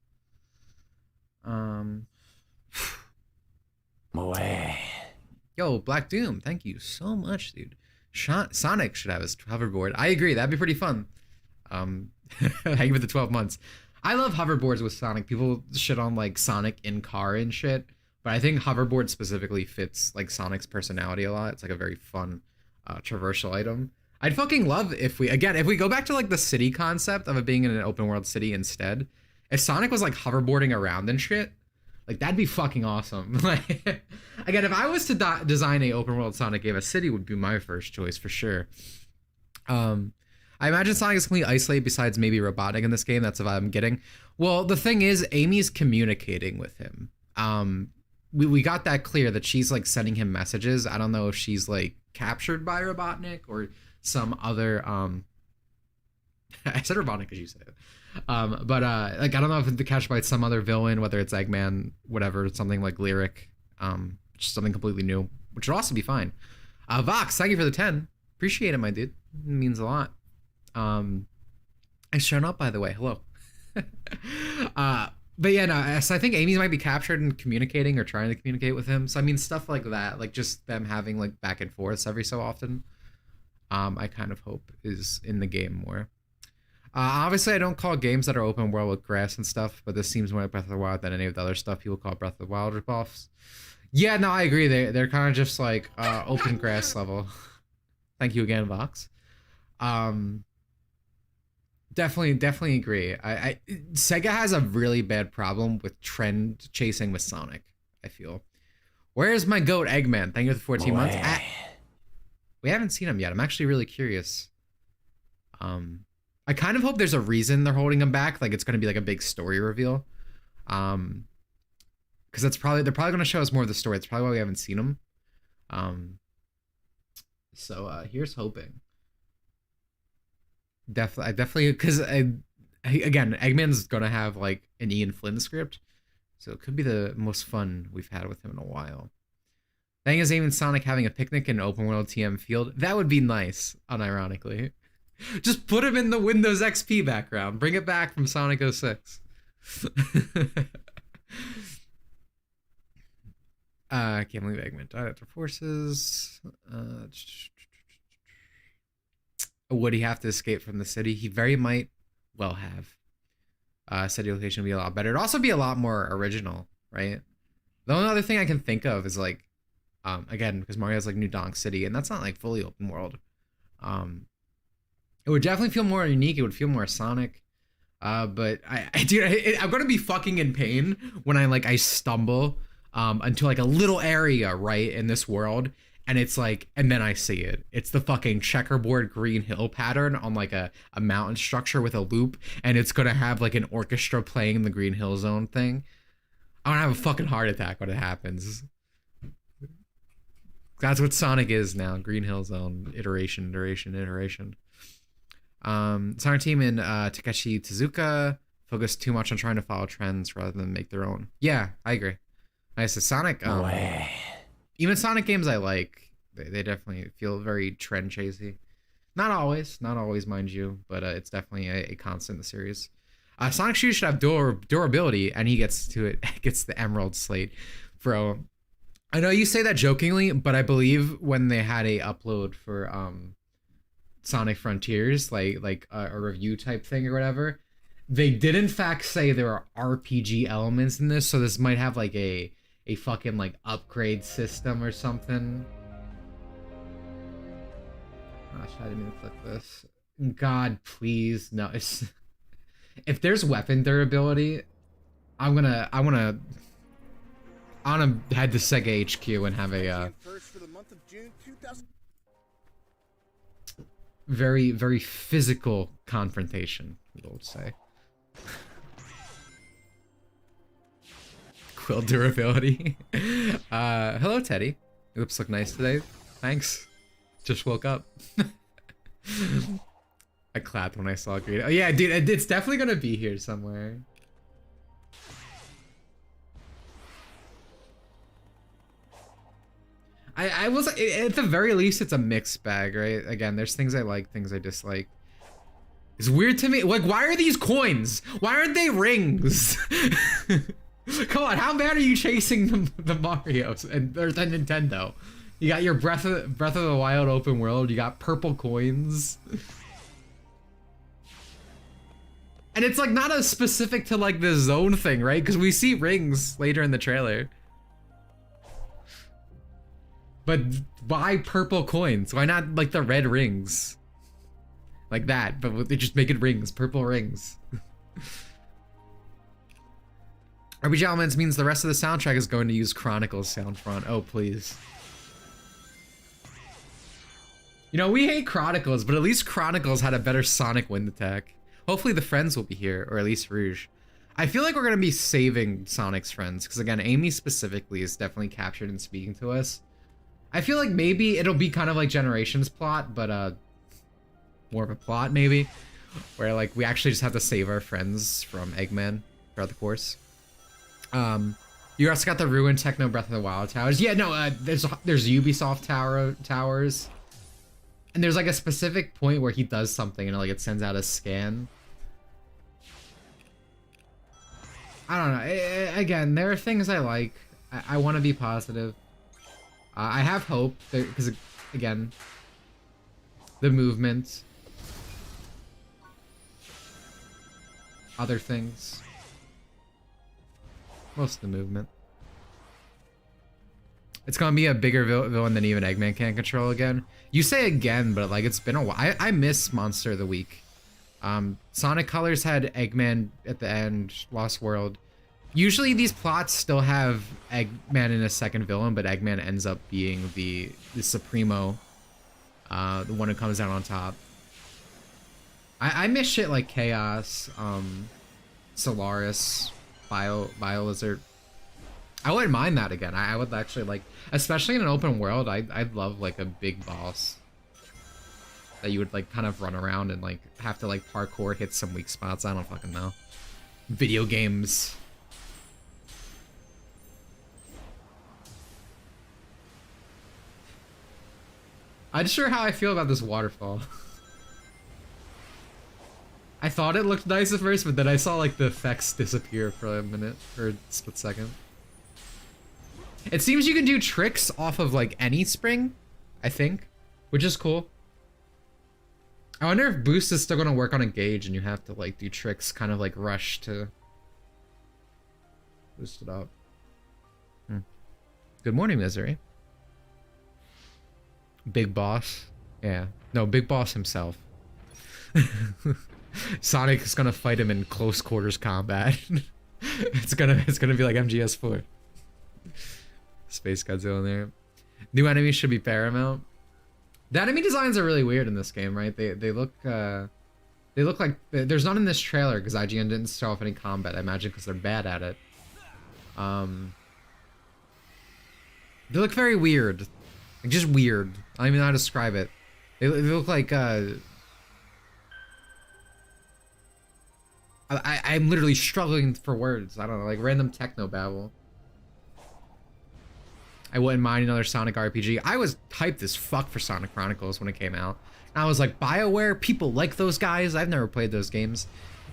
Yo, Black Doom, thank you so much, dude. Sonic should have his hoverboard. I agree, that'd be pretty fun. Hang with the 12 months. I love hoverboards with Sonic. People shit on like Sonic in car and shit, but I think hoverboard specifically fits like Sonic's personality a lot. It's like a very fun traversal item. I'd fucking love if we go back to like the city concept of it being in an open world city instead. If Sonic was like hoverboarding around and shit, like that'd be fucking awesome. Like again, if I was to design a open world Sonic game, a city would be my first choice for sure. I imagine Sonic is completely isolated besides maybe Robotnik in this game. That's the vibe I'm getting. Well, the thing is, Amy's communicating with him. We got that clear that she's like sending him messages. I don't know if she's like captured by Robotnik or some other I said Robotnik because you said it. But like I don't know if it's captured by some other villain, whether it's Eggman, whatever, something like Lyric, just something completely new, which would also be fine. Vox, thank you for the 10. Appreciate it, my dude. It means a lot. It's shown up, by the way. Hello. But yeah, no, so I think Amy might be captured and communicating or trying to communicate with him. So I mean, stuff like that, like just them having like back and forths every so often, I kind of hope is in the game more. Obviously, I don't call games that are open world with grass and stuff, but this seems more like Breath of the Wild than any of the other stuff people call Breath of the Wild ripoffs. Yeah, no, I agree. They're kind of just like open grass level. Thank you again, Vox. Definitely agree. Sega has a really bad problem with trend chasing with Sonic, I feel. Where's my goat, Eggman? Thank you for the 14 months. We haven't seen him yet. I'm actually really curious. I kind of hope there's a reason they're holding him back. Like it's going to be like a big story reveal. Because they're probably going to show us more of the story. That's probably why we haven't seen him. So here's hoping. Definitely, because again, Eggman's gonna have like an Ian Flynn script, so it could be the most fun we've had with him in a while. Thing is, even Sonic having a picnic in an open world TM field, that would be nice, unironically. Just put him in the Windows XP background, bring it back from Sonic 06. Can't believe Eggman died after forces. Would he have to escape from the city? He very might well have. City location would be a lot better. It'd also be a lot more original, right? The only other thing I can think of is like, again, because Mario has like New Donk City, and that's not like fully open world. It would definitely feel more unique. It would feel more Sonic. But I'm gonna be fucking in pain when I stumble into like a little area right in this world, and it's like, and then I see it. It's the fucking checkerboard green hill pattern on like a mountain structure with a loop, and it's gonna have like an orchestra playing the Green Hill Zone thing. I'm gonna have a fucking heart attack when it happens. That's what Sonic is now. Green Hill Zone, iteration. Sonic team in Takeshi Tezuka focus too much on trying to follow trends rather than make their own. Yeah, I agree. I said Sonic. Even Sonic games I like, they definitely feel very trend chasey. Not always, mind you, but it's definitely a constant in the series. Sonic shoes should have durability, and he gets the Emerald Slate, bro. I know you say that jokingly, but I believe when they had a upload for Sonic Frontiers, like a review type thing or whatever, they did in fact say there are RPG elements in this, so this might have like a fucking like upgrade system or something. Gosh, I didn't even click this. God, please, no. If there's weapon durability, I wanna head to Sega HQ and have a very, very physical confrontation, I would say. Quill durability. Hello, Teddy. Your lips look nice today. Thanks. Just woke up. I clapped when I saw green. Oh yeah, dude, it's definitely gonna be here somewhere. I was, at the very least, it's a mixed bag, right? Again, there's things I like, things I dislike. It's weird to me. Like, why are these coins? Why aren't they rings? Come on, how bad are you chasing the Marios and or the Nintendo? You got your Breath of the Wild open world. You got purple coins. And it's like not as specific to like the zone thing, right? Because we see rings later in the trailer. But why purple coins? Why not like the red rings? Like that, but they just make it rings, purple rings. RPG Elements means the rest of the soundtrack is going to use Chronicles sound front. Oh, please. You know, we hate Chronicles, but at least Chronicles had a better sonic wind attack. Hopefully the friends will be here, or at least Rouge. I feel like we're going to be saving Sonic's friends, because again, Amy specifically is definitely captured and speaking to us. I feel like maybe it'll be kind of like Generations plot, but more of a plot maybe, where like we actually just have to save our friends from Eggman throughout the course. You also got the ruined Techno Breath of the Wild towers. Yeah, no, there's Ubisoft towers, and there's like a specific point where he does something and like it sends out a scan. I don't know. Again, there are things I like. I want to be positive. I have hope because again, the movement, other things. Most of the movement. It's gonna be a bigger villain than even Eggman can control again. You say again, but like it's been a while. I miss Monster of the Week. Sonic Colors had Eggman at the end, Lost World. Usually these plots still have Eggman in a second villain, but Eggman ends up being the Supremo, the one who comes out on top. I miss shit like Chaos, Solaris, Bio-Lizard. I wouldn't mind that again. I would actually like, especially in an open world, I'd love like a big boss that you would like kind of run around and like have to like parkour, hit some weak spots. I don't fucking know. Video games. I'm not sure how I feel about this waterfall. I thought it looked nice at first, but then I saw like the effects disappear for a minute or a split second. It seems you can do tricks off of like any spring, I think, which is cool. I wonder if boost is still gonna work on a gauge and you have to like do tricks, kind of like rush to boost it up. Good morning, Misery. Big Boss. Yeah. No, Big Boss himself. Sonic is gonna fight him in close quarters combat. It's gonna be like MGS4. Space Godzilla in there. New enemies should be paramount. The enemy designs are really weird in this game, right? They look like there's none in this trailer because IGN didn't show off any combat. I imagine because they're bad at it. They look very weird, like just weird. I don't even know how to describe it. They look like I'm literally struggling for words. I don't know, like random techno babble. I wouldn't mind another Sonic RPG. I was hyped as fuck for Sonic Chronicles when it came out. And I was like, BioWare, people like those guys. I've never played those games.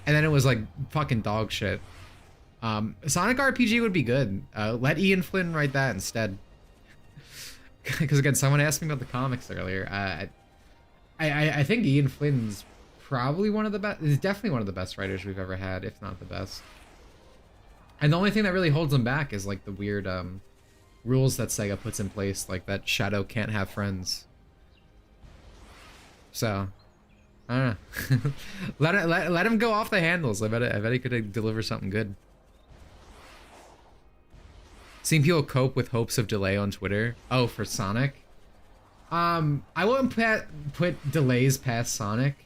And then it was like fucking dog shit. Sonic RPG would be good. Let Ian Flynn write that instead. Because again, someone asked me about the comics earlier. I think Ian Flynn's probably one of the best. He's definitely one of the best writers we've ever had, if not the best. And the only thing that really holds him back is like the weird rules that Sega puts in place, like that Shadow can't have friends. So, I don't know. let him go off the handles. I bet he could deliver something good. Seeing people cope with hopes of delay on Twitter. Oh, for Sonic? I wouldn't put delays past Sonic.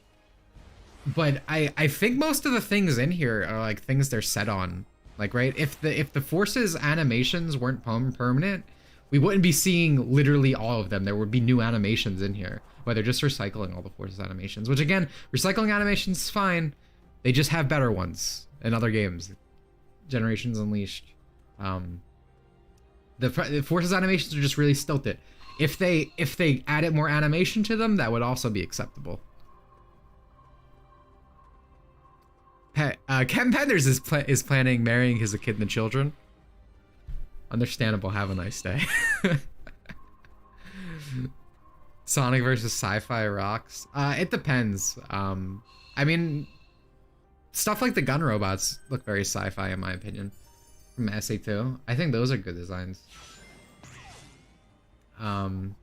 But I think most of the things in here are like things they're set on. Like, right? If the Force's animations weren't permanent, we wouldn't be seeing literally all of them. There would be new animations in here. But they're just recycling all the Force's animations. Which again, recycling animations is fine. They just have better ones in other games. Generations Unleashed. The Force's animations are just really stilted. If they added more animation to them, that would also be acceptable. Ken Penders is planning marrying his echidna and children. Understandable. Have a nice day. Sonic versus sci-fi rocks. It depends. I mean, stuff like the gun robots look very sci-fi in my opinion. From SA2. I think those are good designs. To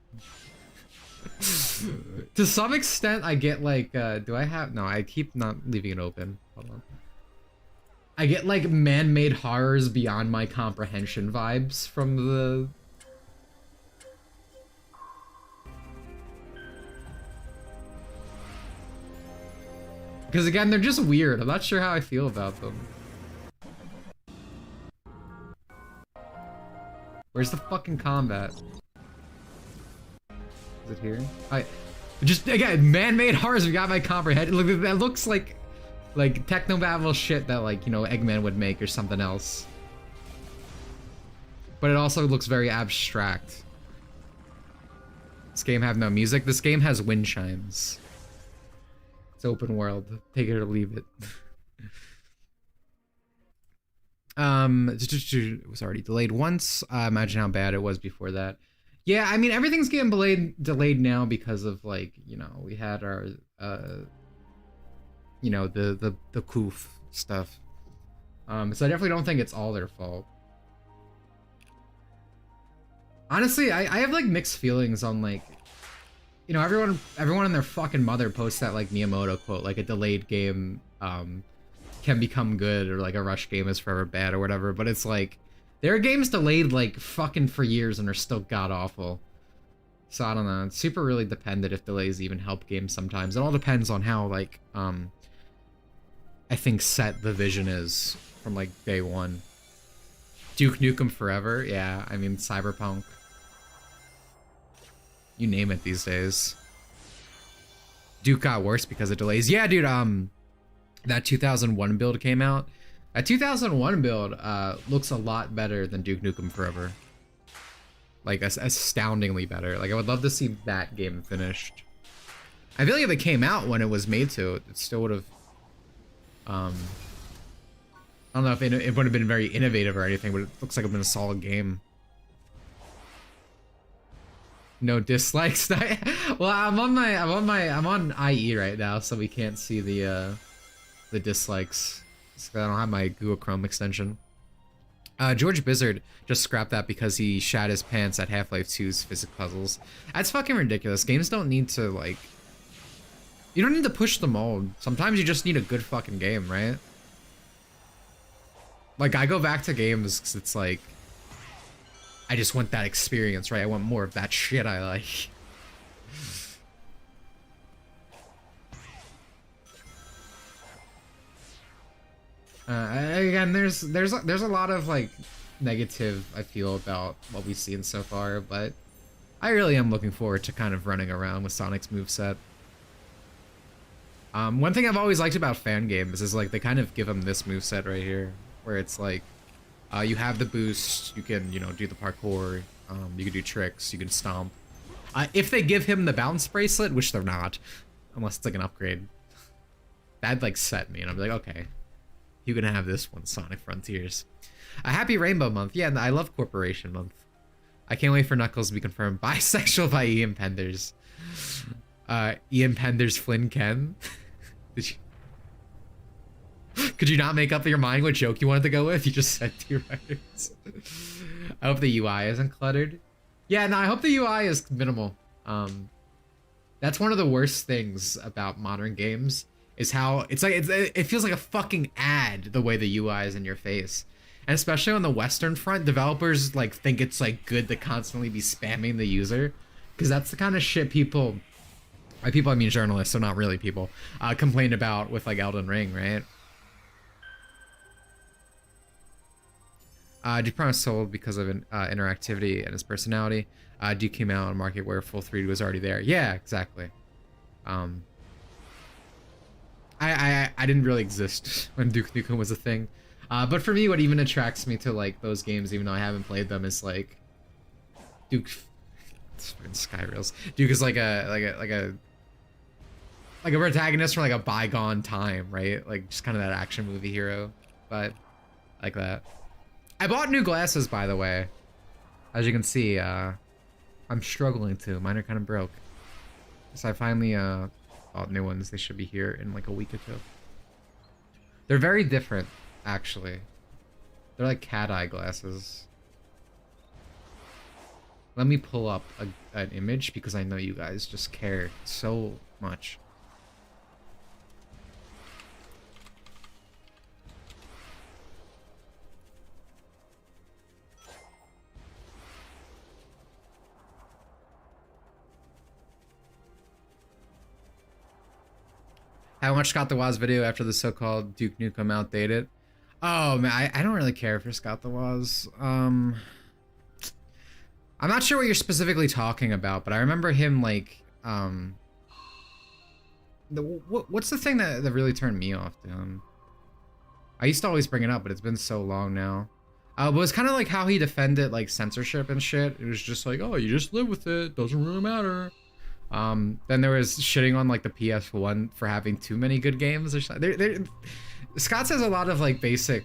some extent, I get like, do I have? No, I keep not leaving it open. Hold on. I get like man-made horrors beyond my comprehension vibes from the. Because again, they're just weird. I'm not sure how I feel about them. Where's the fucking combat? Is it here? Just again, man-made horrors beyond my comprehension. Look, that looks like technobabble shit that like, you know, Eggman would make or something else. But it also looks very abstract. This game have no music. This game has wind chimes. It's open world. Take it or leave it. It was already delayed once. Imagine how bad it was before that. Yeah, I mean, everything's getting delayed now because of like, you know, we had our you know, the Koof stuff. So I definitely don't think it's all their fault. Honestly, I have like mixed feelings on like, you know, everyone and their fucking mother posts that like Miyamoto quote, like a delayed game can become good, or like a rush game is forever bad or whatever, but it's like there are games delayed like fucking for years and are still god awful. So I don't know, it's super really dependent if delays even help games sometimes. It all depends on how like I think set the vision is from like day one. Duke Nukem Forever, yeah, I mean Cyberpunk. You name it these days. Duke got worse because of delays. Yeah, dude, that 2001 build came out. That 2001 build looks a lot better than Duke Nukem Forever. Like, astoundingly better. Like, I would love to see that game finished. I feel like if it came out when it was made to, it still would have... I don't know if it would have been very innovative or anything, but it looks like it would have been a solid game. No dislikes. Well, I'm on IE right now, so we can't see the dislikes. So I don't have my Google Chrome extension. George Blizzard just scrapped that because he shat his pants at Half-Life 2's physics puzzles. That's fucking ridiculous. Games don't need to, like... You don't need to push the mold. Sometimes you just need a good fucking game, right? Like, I go back to games because it's like... I just want that experience, right? I want more of that shit I like. Again, there's a lot of like negative I feel about what we've seen so far, but I really am looking forward to kind of running around with Sonic's moveset. One thing I've always liked about fan games is like they kind of give him this moveset right here, where it's like you have the boost, you can do the parkour, you can do tricks, you can stomp. If they give him the bounce bracelet, which they're not, unless it's like an upgrade, that'd like set me, and I'd be like, okay. You can have this one, Sonic Frontiers. A happy Rainbow Month. Yeah, I love Corporation Month. I can't wait for Knuckles to be confirmed bisexual by Ian Penders. Ian Penders Flynn Ken. Could you not make up your mind what joke you wanted to go with? You just said to your writers. I hope the UI isn't cluttered. Yeah, no, I hope the UI is minimal. That's one of the worst things about modern games. Is how it's like it feels like a fucking ad the way the UI is in your face, and especially on the Western front, developers like think it's like good to constantly be spamming the user, because that's the kind of shit people, by people I mean journalists, so not really people, complain about with like Elden Ring, right? Duke Prime was sold because of interactivity and his personality. Duke came out on a market where full 3D was already there. Yeah, exactly. I didn't really exist when Duke Nukem was a thing, but for me, what even attracts me to like those games, even though I haven't played them, is like Duke. Skyrails. Duke is like a protagonist from like a bygone time, right? Like just kind of that action movie hero, but like that. I bought new glasses, by the way. As you can see, I'm struggling to. Mine are kind of broke, so I finally bought new ones. They should be here in like a week or two. They're very different, actually. They're like cat eye glasses. Let me pull up an image because I know you guys just care so much. I watched Scott the Waz video after the so-called Duke Nukem outdated. Oh man, I don't really care for Scott the Waz. I'm not sure what you're specifically talking about, but I remember him like what's the thing that really turned me off to him? I used to always bring it up, but it's been so long now. But it was kind of like how he defended like censorship and shit. It was just like, oh, you just live with it, doesn't really matter. Then there was shitting on like the PS1 for having too many good games or something. Scott says a lot of like basic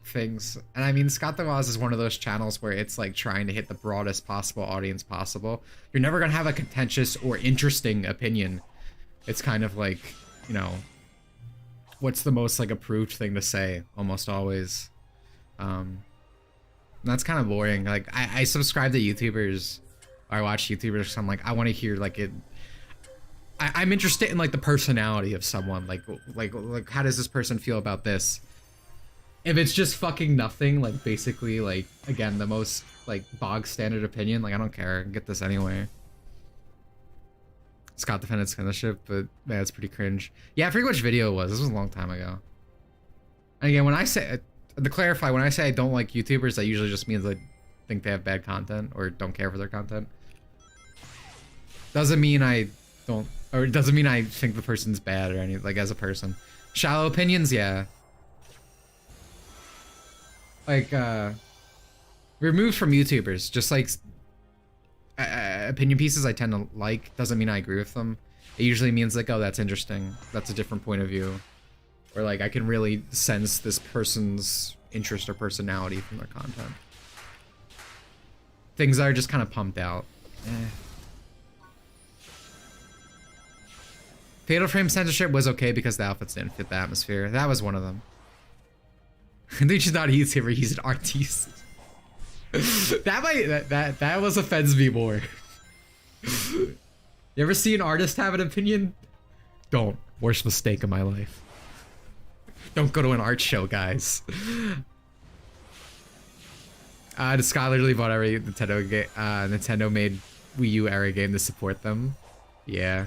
things, and I mean Scott the Waz is one of those channels where it's like trying to hit the broadest possible audience possible. You're never gonna have a contentious or interesting opinion. It's kind of like, you know, what's the most like approved thing to say almost always. That's kind of boring. Like I subscribe to YouTubers, or I watch YouTubers, so I'm like, I want to hear like it. I'm interested in like the personality of someone. Like how does this person feel about this? If it's just fucking nothing, like basically like again the most like bog standard opinion, like I don't care, I can get this anyway. Scott defended censorship, but man, it's pretty cringe. Yeah, I forget which video it was. This was a long time ago. And again, when I say, to clarify, when I say I don't like YouTubers, that usually just means I think they have bad content or don't care for their content. Doesn't mean I don't, or it doesn't mean I think the person's bad or anything, like as a person. Shallow opinions, yeah. Like, removed from YouTubers, just like opinion pieces I tend to like, doesn't mean I agree with them. It usually means like, oh, that's interesting, that's a different point of view. Or like, I can really sense this person's interest or personality from their content. Things that are just kind of pumped out. Fatal Frame censorship was okay because the outfits didn't fit the atmosphere. That was one of them. They should not use him or he's an artiste. that was offends me more. You ever see an artist have an opinion? Don't. Worst mistake of my life. Don't go to an art show, guys. The Scarlet literally bought every Nintendo game. Nintendo made Wii U era game to support them. Yeah.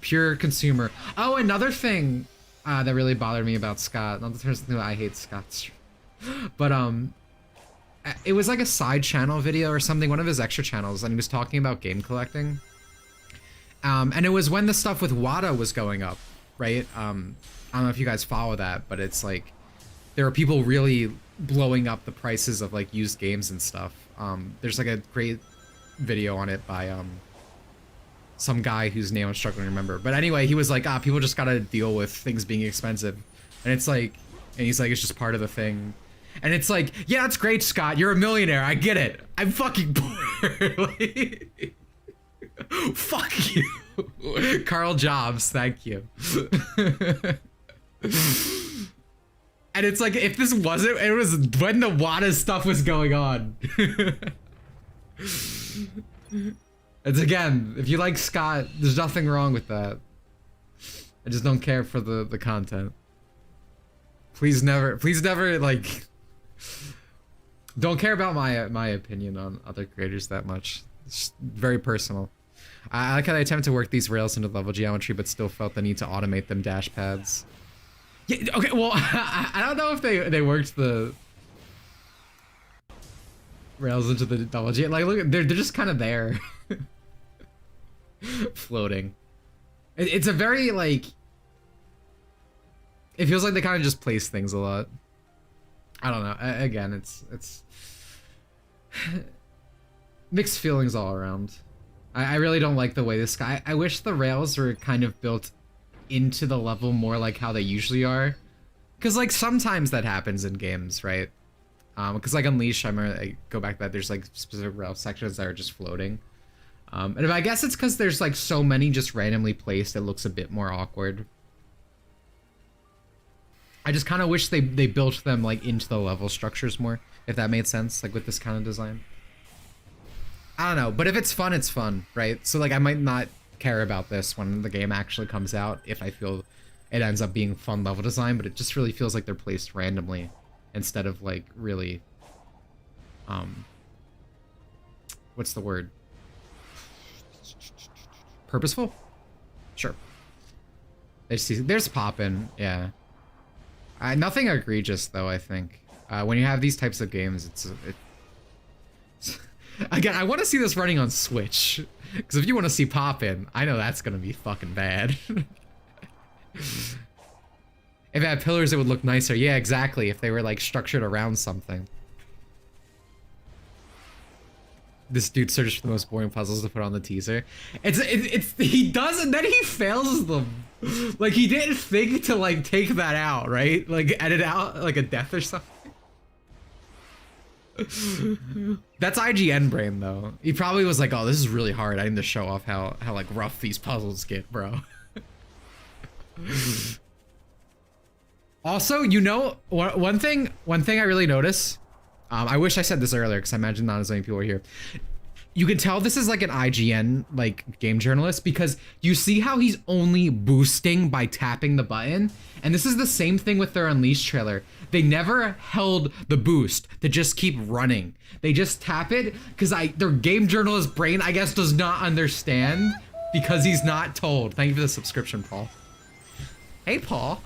Pure consumer. Oh, another thing that really bothered me about Scott. Not the person I hate Scott, but it was like a side channel video or something, one of his extra channels, and he was talking about game collecting. And it was when the stuff with WADA was going up, right? I don't know if you guys follow that, but it's like there are people really blowing up the prices of like used games and stuff. There's like a great video on it by some guy whose name I'm struggling to remember. But anyway, he was like, people just gotta deal with things being expensive. And it's like, and he's like, it's just part of the thing. And it's like, yeah, that's great, Scott. You're a millionaire. I get it. I'm fucking poor. Like, fuck you. Carl Jobs, thank you. And it's like, if this wasn't, it was when the WADA stuff was going on. It's again, if you like Scott, there's nothing wrong with that. I just don't care for the content. Please never, like, don't care about my opinion on other creators that much. It's very personal. I like how they attempt to work these rails into level geometry, but still felt the need to automate them dash pads. Yeah, okay, well, I don't know if they worked the rails into the double G. Like, look, they're just kind of there. Floating. It's a very, like, it feels like they kind of just place things a lot. I don't know. Again, it's mixed feelings all around. I really don't like the way this guy. I wish the rails were kind of built into the level more like how they usually are, because like sometimes that happens in games, right? Because like Unleash, I remember, I go back to that, there's like specific rail sections that are just floating. And I guess it's because there's like so many just randomly placed, it looks a bit more awkward. I just kind of wish they built them like into the level structures more, if that made sense, like with this kind of design. I don't know, but if it's fun, right? So like I might not care about this when the game actually comes out if I feel it ends up being fun level design, but it just really feels like they're placed randomly instead of like really what's the word? Purposeful? Sure. There's poppin', yeah. Nothing egregious though, I think. When you have these types of games, it's again, I want to see this running on Switch, because if you want to see poppin', I know that's gonna be fucking bad. If it had pillars, it would look nicer. Yeah, exactly. If they were like structured around something. This dude searches for the most boring puzzles to put on the teaser. He does, and then he fails them. Like he didn't think to like take that out, right? Like edit out like a death or something. That's IGN brain though. He probably was like, "Oh, this is really hard. I need to show off how like rough these puzzles get, bro." Also, you know, one thing I really notice. I wish I said this earlier because I imagine not as many people are here. You can tell this is like an IGN like game journalist because you see how he's only boosting by tapping the button, and this is the same thing with their Unleashed trailer. They never held the boost to just keep running. They just tap it because their game journalist brain, I guess, does not understand because he's not told. Thank you for the subscription, Paul. Hey, Paul.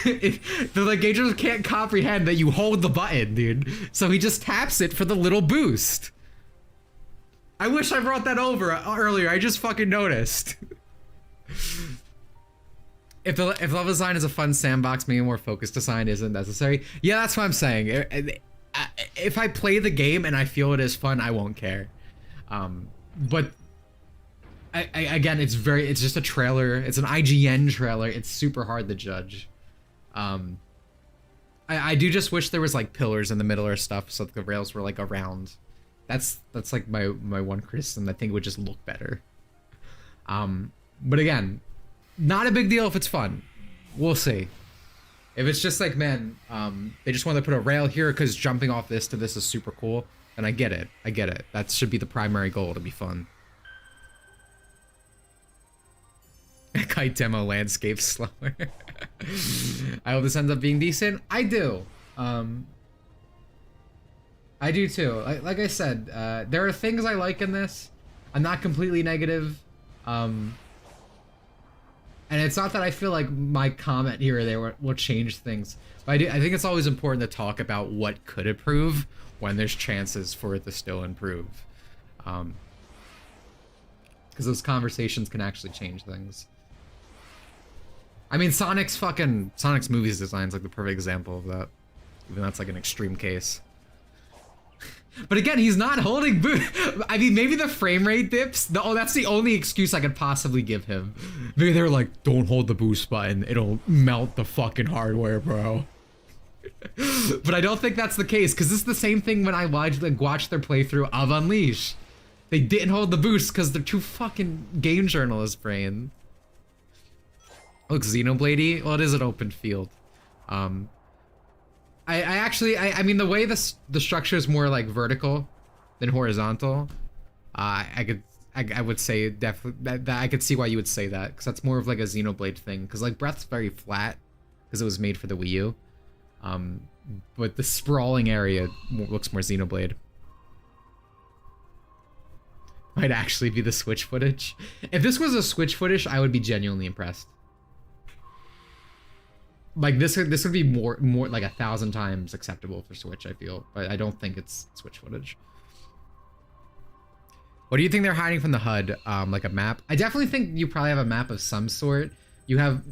The game journalist can't comprehend that you hold the button, dude. So he just taps it for the little boost. I wish I brought that over earlier. I just fucking noticed. If level design is a fun sandbox, maybe more focused design isn't necessary. Yeah, that's what I'm saying. If I play the game and I feel it is fun, I won't care. But again, it's just a trailer. It's an IGN trailer. It's super hard to judge. I do just wish there was like pillars in the middle or stuff so that the rails were like around. That's like my one criticism. I think it would just look better. But again, Not a big deal if it's fun. We'll see. If it's just like, man, they just want to put a rail here because jumping off this to this is super cool, then I get it. I get it. That should be the primary goal, to be fun. Kite demo landscape slower. I hope this ends up being decent. I do. I do too. Like I said, there are things I like in this. I'm not completely negative. And it's not that I feel like my comment here or there will change things. But I think it's always important to talk about what could improve when there's chances for it to still improve. Because those conversations can actually change things. I mean, Sonic's movies design's like the perfect example of that. Even that's like an extreme case. But again, he's not holding boot. I mean, maybe the frame rate dips. Oh, that's the only excuse I could possibly give him. Maybe they're like, don't hold the boost button. It'll melt the fucking hardware, bro. But I don't think that's the case, because this is the same thing when I watched their playthrough of Unleash. They didn't hold the boost because they're too fucking game journalist brain. Looks Xenobladey. Well, it is an open field. I mean, the way the structure is more like vertical than horizontal, I would say definitely that I could see why you would say that, because that's more of like a Xenoblade thing. Because like Breath's very flat because it was made for the Wii U, but the sprawling area looks more Xenoblade. Might actually be the Switch footage. If this was a Switch footage, I would be genuinely impressed. Like this would be more like 1,000 times acceptable for Switch, I feel, but I don't think it's Switch footage. What do you think they're hiding from the HUD? Like a map? I definitely think you probably have a map of some sort. You have,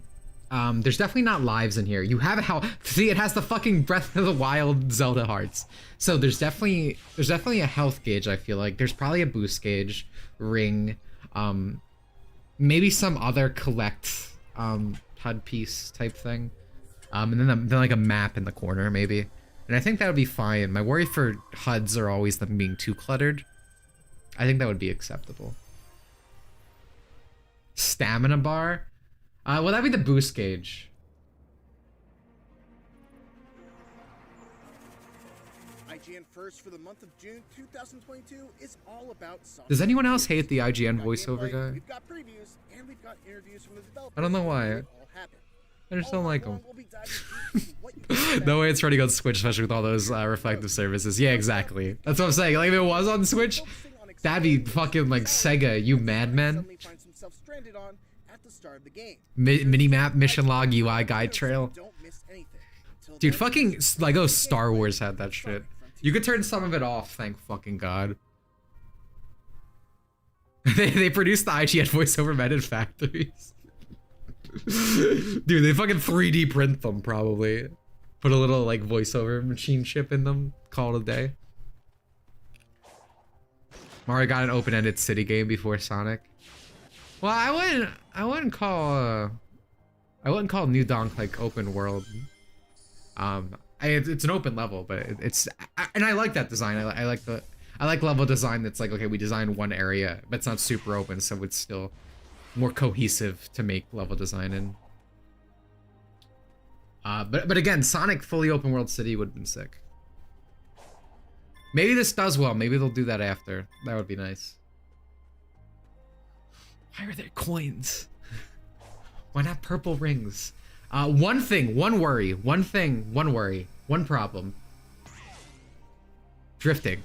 there's definitely not lives in here. You have how, see, it has the fucking Breath of the Wild Zelda hearts. So there's definitely a health gauge. I feel like there's probably a boost gauge, ring, maybe some other collect HUD piece type thing. And then like a map in the corner, maybe. And I think that would be fine. My worry for HUDs are always them being too cluttered. I think that would be acceptable. Stamina bar? Well, that'd be the boost gauge. IGN first for the month of June 2022 is all about Sonic. Does anyone else hate the IGN voiceover guy? We've got previews and we've got interviews from the developers. I don't know why. I just don't like them. No way it's running on Switch, especially with all those reflective services. Yeah, exactly. That's what I'm saying. Like, if it was on Switch, that'd be fucking like Sega, you madmen. Minimap, mission log, UI guide trail. Dude, fucking Lego Star Wars had that shit. You could turn some of it off, thank fucking God. They produced the IGN voiceover men in factories. Dude, they fucking 3D print them, probably. Put a little like voiceover machine chip in them, call it a day. Mario got an open-ended city game before Sonic. Well, I wouldn't call New Donk like open world. It's an open level, but and I like that design. I like level design that's like, okay, we designed one area, but it's not super open, so it's still more cohesive to make level design in. But again, Sonic fully open world city would have been sick. Maybe this does well. Maybe they'll do that after. That would be nice. Why are there coins? Why not purple rings? One worry, one problem. Drifting.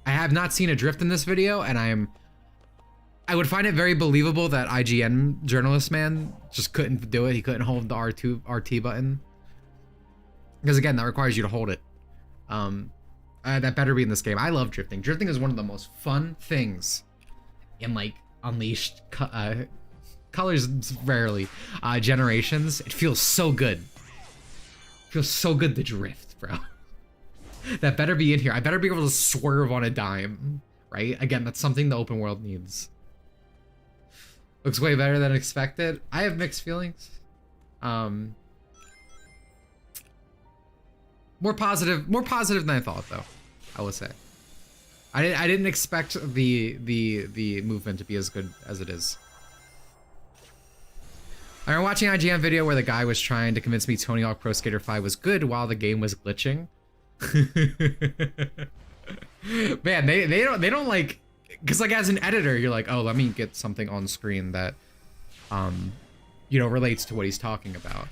I have not seen a drift in this video, and I would find it very believable that IGN journalist man just couldn't do it. He couldn't hold the RT button. Because again, that requires you to hold it. That better be in this game. I love drifting. Drifting is one of the most fun things in like Unleashed colors, rarely. Generations. It feels so good. It feels so good to drift, bro. That better be in here. I better be able to swerve on a dime, right? Again, that's something the open world needs. Looks way better than expected. I have mixed feelings. More positive than I thought, though. I would say. I didn't expect the movement to be as good as it is. I remember watching an IGN video where the guy was trying to convince me Tony Hawk Pro Skater 5 was good while the game was glitching. Man, they don't like, because like as an editor, you're like, oh, let me get something on screen that, you know, relates to what he's talking about.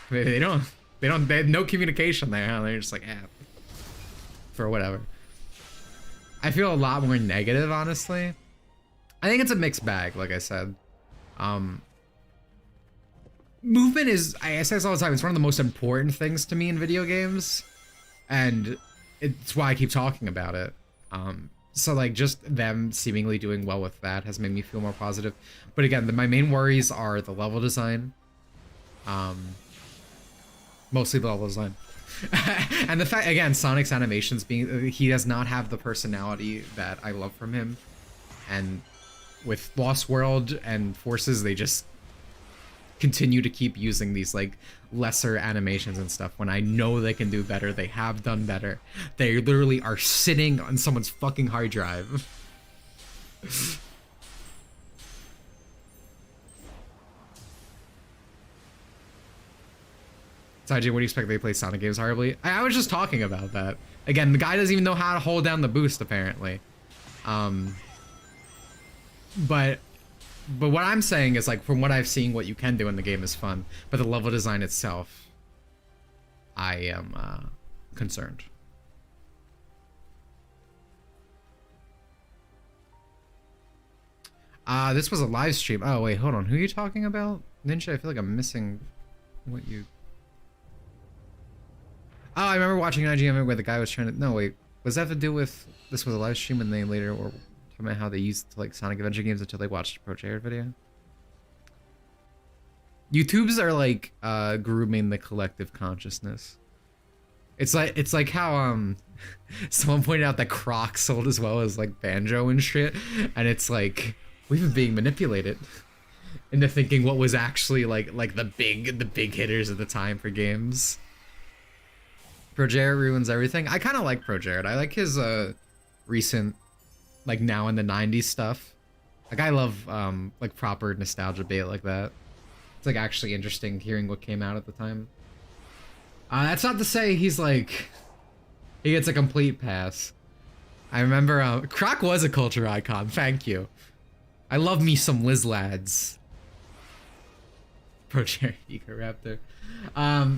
They have no communication there. Huh? They're just like, for whatever. I feel a lot more negative, honestly. I think it's a mixed bag, like I said. Movement is, I say this all the time, it's one of the most important things to me in video games. And it's why I keep talking about it. So like just them seemingly doing well with that has made me feel more positive. But again, my main worries are the level design. Mostly the level design. And the fact, again, Sonic's animations being, he does not have the personality that I love from him. And with Lost World and Forces, they just continue to keep using these like lesser animations and stuff when I know they can do better. They have done better. They literally are sitting on someone's fucking hard drive. So, what do you expect? They play Sonic games horribly? I was just talking about that. Again, the guy doesn't even know how to hold down the boost, apparently. But what I'm saying is, like, from what I've seen, what you can do in the game is fun. But the level design itself, I am concerned. This was a live stream. Oh, wait, hold on. Who are you talking about? Ninja, I feel like I'm missing what you... Oh, I remember watching an IGN where the guy was trying to... No, wait. Was that to do with... This was a live stream and they later were talking about how they used like Sonic Adventure games until they watched a Pro Jared video? YouTubes are like grooming the collective consciousness. It's like how someone pointed out that Croc sold as well as like Banjo and shit, and it's like we've been being manipulated into thinking what was actually like the big hitters at the time for games. Pro Jared ruins everything. I kind of like Pro Jared. I like his recent like now in the 90s stuff. Like I love like proper nostalgia bait like that. It's like actually interesting hearing what came out at the time. That's not to say he's like he gets a complete pass. I remember Croc was a culture icon. Thank you. I love me some Liz lads. Pro Jared Eco Raptor. I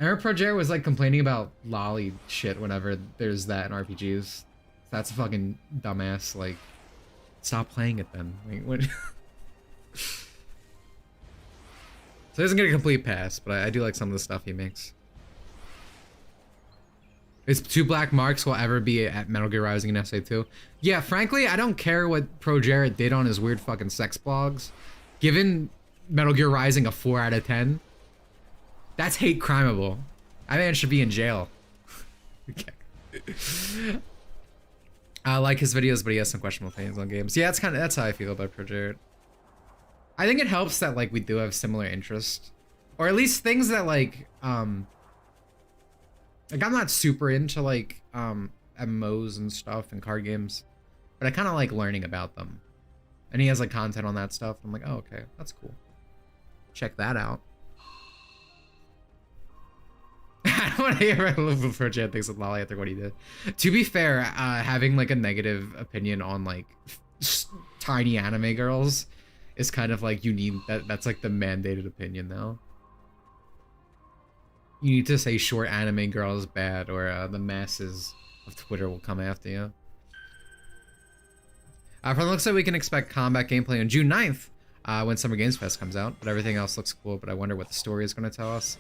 remember Pro Jared was like complaining about lolly shit whenever there's that in RPGs. That's a fucking dumbass. Like, stop playing it then. Like, what? So he doesn't get a complete pass, but I do like some of the stuff he makes. Is 2 black marks will ever be at Metal Gear Rising and SA2? Yeah, frankly, I don't care what Pro Jared did on his weird fucking sex blogs. Given Metal Gear Rising a 4 out of 10, that's hate crimeable. I think it should be in jail. Okay. I like his videos, but he has some questionable opinions on games. Yeah, that's how I feel about Pro Jared. I think it helps that like we do have similar interests, or at least things that like I'm not super into like MMOs and stuff and card games, but I kind of like learning about them. And he has like content on that stuff. I'm like, oh, okay, that's cool. Check that out. I don't want to hear what Pro Jared thinks of Lolly after what he did. To be fair, having like a negative opinion on like tiny anime girls is kind of like you need that's like the mandated opinion now. You need to say short anime girl is bad, or the masses of Twitter will come after you. From the looks like we can expect combat gameplay on June 9th when Summer Games Fest comes out, but everything else looks cool, but I wonder what the story is going to tell us.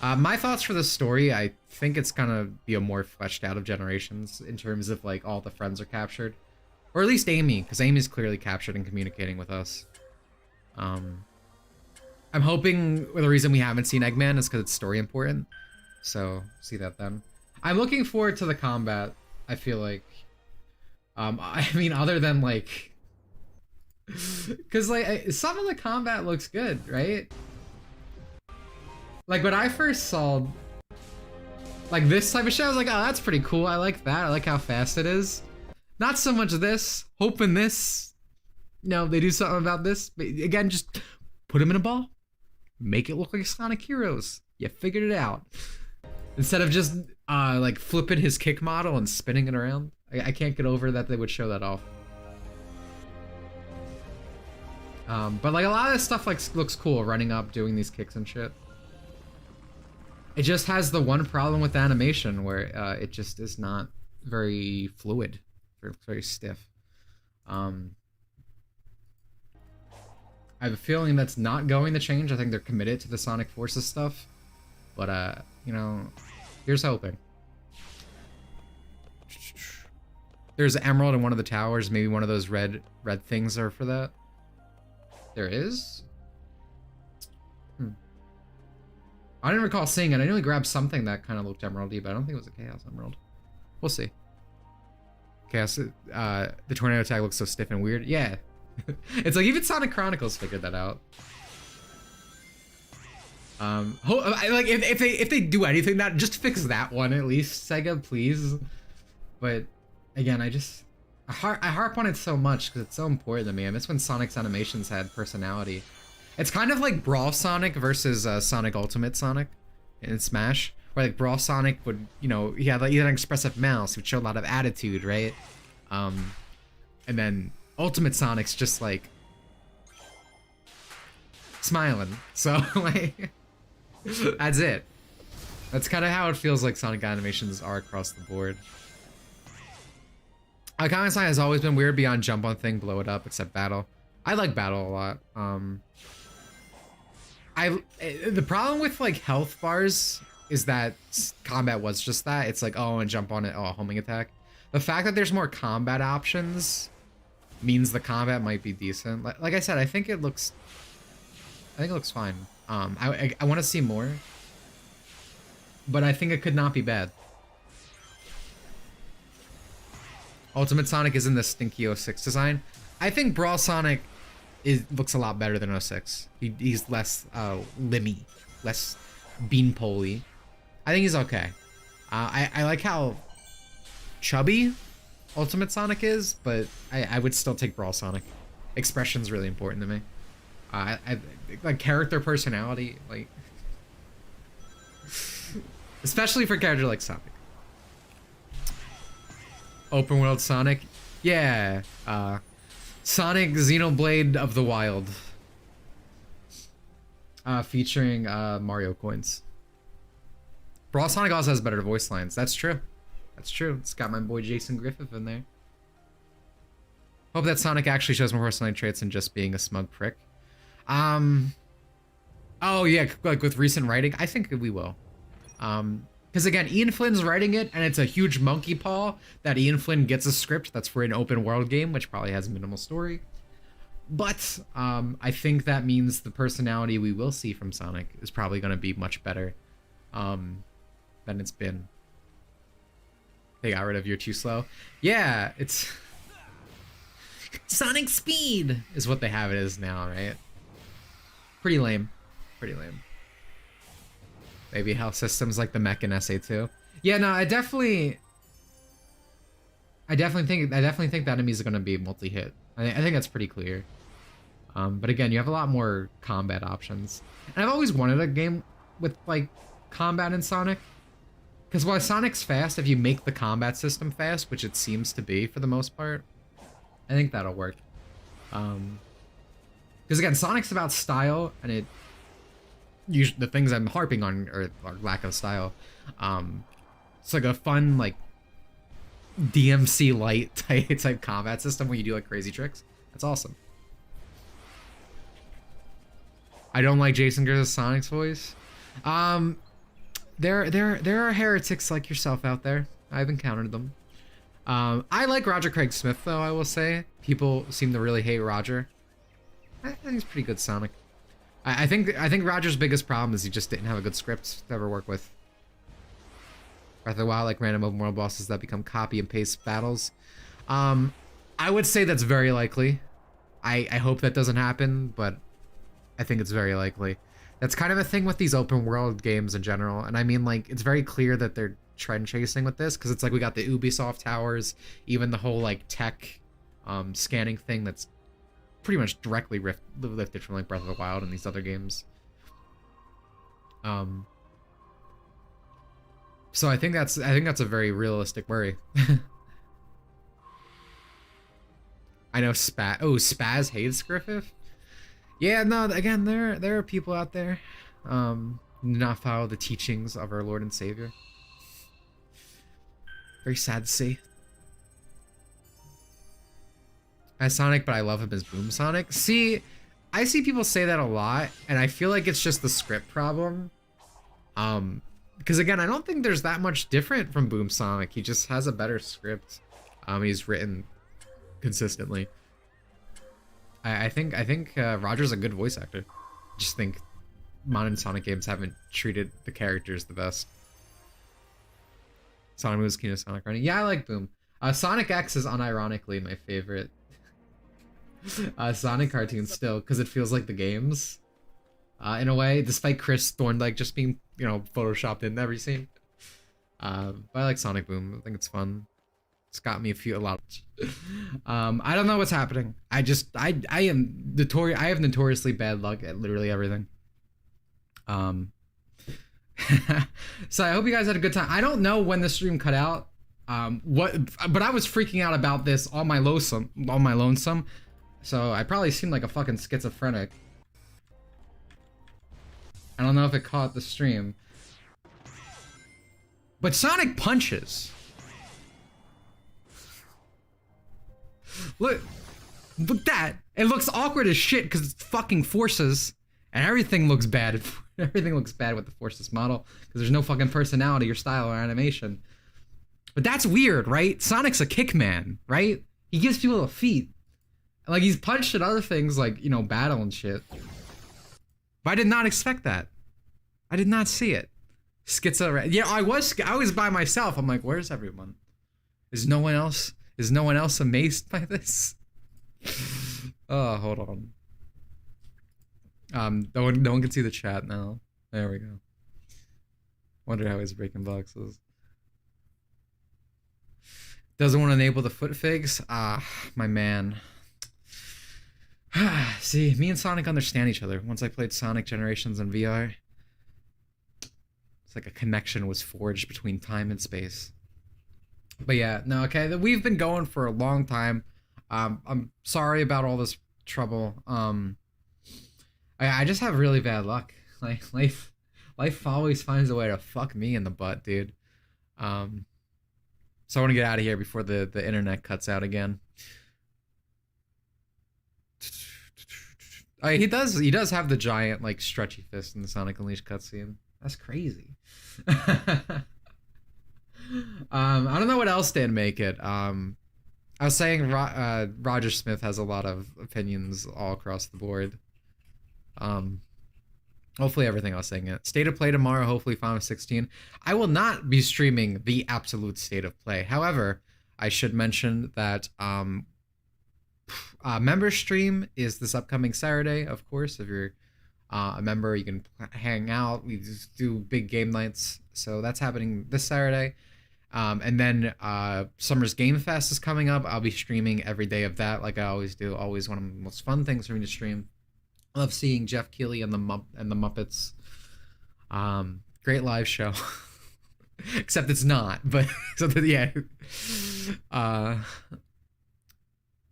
My thoughts for the story, I think it's gonna be a more fleshed out of Generations in terms of like all the friends are captured. Or at least Amy, because Amy's clearly captured and communicating with us. I'm hoping the reason we haven't seen Eggman is because it's story important. So, see that then. I'm looking forward to the combat, I feel like. I mean, other than like... Because like, some of the combat looks good, right? Like when I first saw like this type of shit, I was like, oh, that's pretty cool. I like that. I like how fast it is. Not so much this. Hoping this, you know, they do something about this. But again, just put him in a ball. Make it look like Sonic Heroes. You figured it out. Instead of just like flipping his kick model and spinning it around. I can't get over that they would show that off. But like a lot of this stuff like looks cool, running up, doing these kicks and shit. It just has the one problem with animation where it just is not very fluid, very stiff. I have a feeling that's not going to change. I think they're committed to the Sonic Forces stuff, but you know, here's hoping. There's an emerald in one of the towers. Maybe one of those red things are for that. There is? I didn't recall seeing it. I nearly grabbed something that kind of looked emeraldy, but I don't think it was a Chaos Emerald. We'll see. Chaos, the tornado tag looks so stiff and weird. Yeah. It's like even Sonic Chronicles figured that out. Like if they do anything, that just fix that one at least, Sega, please. But again, I harp on it so much because it's so important to me. I miss when Sonic's animations had personality. It's kind of like Brawl Sonic versus Sonic Ultimate Sonic in Smash, where like Brawl Sonic would, you know, he had an expressive mouse who showed a lot of attitude, right? And then Ultimate Sonic's just like smiling. So like that's it. That's kind of how it feels like Sonic animations are across the board. Comic Sign has always been weird beyond jump on thing, blow it up, except battle. I like battle a lot. The problem with like health bars is that combat was just that. It's like, oh, and jump on it, oh, homing attack. The fact that there's more combat options means the combat might be decent. Like I said, I think it looks fine. I want to see more, but I think it could not be bad. Ultimate Sonic is in the stinky 06 design. I think Brawl Sonic looks a lot better than 06. He's less limmy, less beanpole-y. I think he's okay. I like how chubby Ultimate Sonic is, but I would still take Brawl Sonic. Expression's really important to me. Like character personality, like especially for a character like Sonic. Open world Sonic, yeah. Sonic Xenoblade of the Wild, featuring Mario coins. Brawl Sonic also has better voice lines. That's true. That's true. It's got my boy Jason Griffith in there. Hope that Sonic actually shows more personality traits than just being a smug prick. Oh yeah, like with recent writing, I think we will. Because again, Ian Flynn's writing it, and it's a huge monkey paw that Ian Flynn gets a script that's for an open world game, which probably has minimal story. But I think that means the personality we will see from Sonic is probably going to be much better than it's been. They got rid of You're Too Slow. Yeah, it's Sonic Speed is what they have it as now, right? Pretty lame. Pretty lame. Maybe health systems like the mech in SA2. Yeah, no, I definitely think the enemies are gonna be multi-hit. I think that's pretty clear. But again, you have a lot more combat options. And I've always wanted a game with like combat in Sonic. Because while Sonic's fast, if you make the combat system fast, which it seems to be for the most part, I think that'll work. Because again, Sonic's about style, and usually the things I'm harping on are lack of style. It's like a fun like DMC light type combat system where you do like crazy tricks. That's awesome. I don't like Jason Griffith's Sonic's voice. There are heretics like yourself out there. I've encountered them. I like Roger Craig Smith though, I will say. People seem to really hate Roger. I think he's pretty good Sonic. I think Roger's biggest problem is he just didn't have a good script to ever work with. Breath of the Wild, like random open world bosses that become copy and paste battles. I would say that's very likely. I hope that doesn't happen, but I think it's very likely. That's kind of a thing with these open world games in general. And I mean, like, it's very clear that they're trend chasing with this, because it's like we got the Ubisoft towers, even the whole like tech scanning thing that's pretty much directly lifted from like Breath of the Wild and these other games. Um, so I think that's a very realistic worry. I know Spaz hates Griffith. Yeah, no, again, there are people out there who do not follow the teachings of our Lord and Savior. Very sad to see. As Sonic, but I love him as Boom Sonic. See, I see people say that a lot, and I feel like it's just the script problem. Because again, I don't think there's that much different from Boom Sonic. He just has a better script. He's written consistently. I think Roger's a good voice actor. Just think modern Sonic games haven't treated the characters the best. Sonic moves, Kino Sonic running. Yeah, I like Boom. Sonic X is unironically my favorite Sonic cartoon still, because it feels like the games. In a way, despite Chris Thorndike just being, you know, photoshopped in every scene. But I like Sonic Boom. I think it's fun. It's got me a lot. I don't know what's happening. I have notoriously bad luck at literally everything. So I hope you guys had a good time. I don't know when the stream cut out. But I was freaking out about this on my lonesome. So I probably seemed like a fucking schizophrenic. I don't know if it caught the stream. But Sonic punches. Look that. It looks awkward as shit because it's fucking forces. And everything looks bad. Everything looks bad with the forces model. Because there's no fucking personality or style or animation. But that's weird, right? Sonic's a kick man, right? He gives people a feat. Like, he's punched at other things like, you know, battle and shit. But I did not expect that. I did not see it. Schizo. Yeah, I was by myself. I'm like, where's everyone? Is no one else amazed by this? Oh, hold on. No one can see the chat now. There we go. Wonder how he's breaking boxes. Doesn't want to enable the foot figs? Ah, my man. See, me and Sonic understand each other. Once I played Sonic Generations in VR, it's like a connection was forged between time and space. But yeah, no, okay, we've been going for a long time. I'm sorry about all this trouble. I just have really bad luck. Like, life always finds a way to fuck me in the butt, dude. So I want to get out of here before the internet cuts out again. He does have the giant, like, stretchy fist in the Sonic Unleashed cutscene. That's crazy. I don't know what else didn't make it. I was saying Roger Smith has a lot of opinions all across the board. Hopefully everything I was saying it. State of Play tomorrow, hopefully Final 16. I will not be streaming the absolute State of Play. However, I should mention that member stream is this upcoming Saturday, of course. If you're a member, you can hang out. We just do big game nights. So that's happening this Saturday. And then Summer's Game Fest is coming up. I'll be streaming every day of that, like I always do. Always one of the most fun things for me to stream. I love seeing Jeff Keighley and the Muppets. Great live show. Except it's not, but yeah.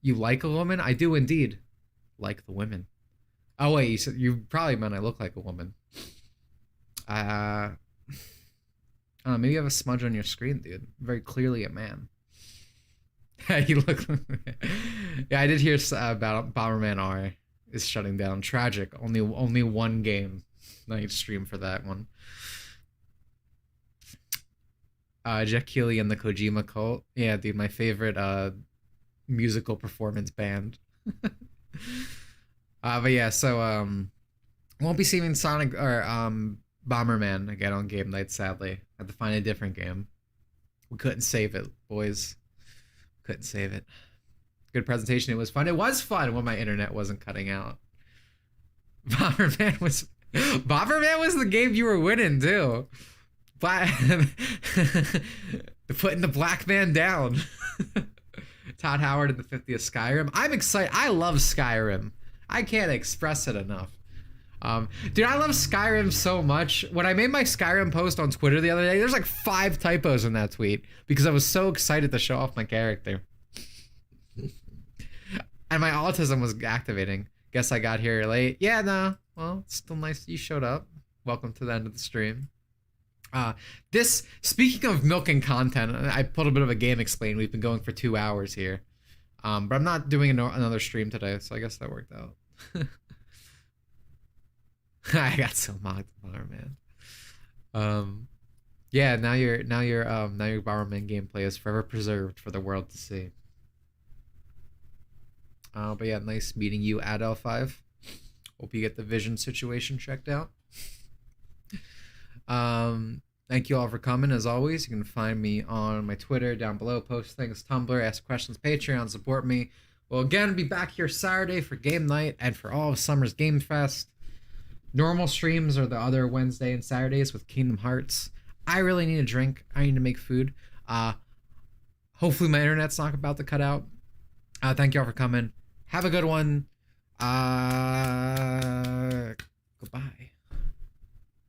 You like a woman? I do indeed like the women. Oh wait, you probably meant I look like a woman. Maybe you have a smudge on your screen, dude. Very clearly a man. You look. Yeah, I did hear about Bomberman R is shutting down. Tragic. Only one game night stream for that one. Jeff Keighley and the Kojima Cult. Yeah, dude, my favorite musical performance band. But yeah, so won't be seeing Sonic or Bomberman again on game night, sadly. Had to find a different game. We couldn't save it, boys. Couldn't save it. Good presentation. It was fun. It was fun when my internet wasn't cutting out. Bomberman was the game you were winning too. Putting the black man down. Todd Howard in the 50th Skyrim. I'm excited. I love Skyrim. I can't express it enough. Dude, I love Skyrim so much. When I made my Skyrim post on Twitter the other day, there's like 5 typos in that tweet because I was so excited to show off my character. And my autism was activating. Guess I got here late. Yeah, no. Well, it's still nice you showed up. Welcome to the end of the stream. Speaking of milking content, I put a bit of a game explain. We've been going for 2 hours here. But I'm not doing another stream today, so I guess that worked out. I got so mocked bar, man. Yeah, now your Bowerman gameplay is forever preserved for the world to see. But yeah, nice meeting you at L5. Hope you get the vision situation checked out. Thank you all for coming. As always, you can find me on my Twitter down below, post things, Tumblr, ask questions, Patreon, support me. We'll again be back here Saturday for game night and for all of summer's Game Fest. Normal streams are the other Wednesday and Saturdays with Kingdom Hearts. I really need a drink. I need to make food. Hopefully my internet's not about to cut out. Thank you all for coming. Have a good one.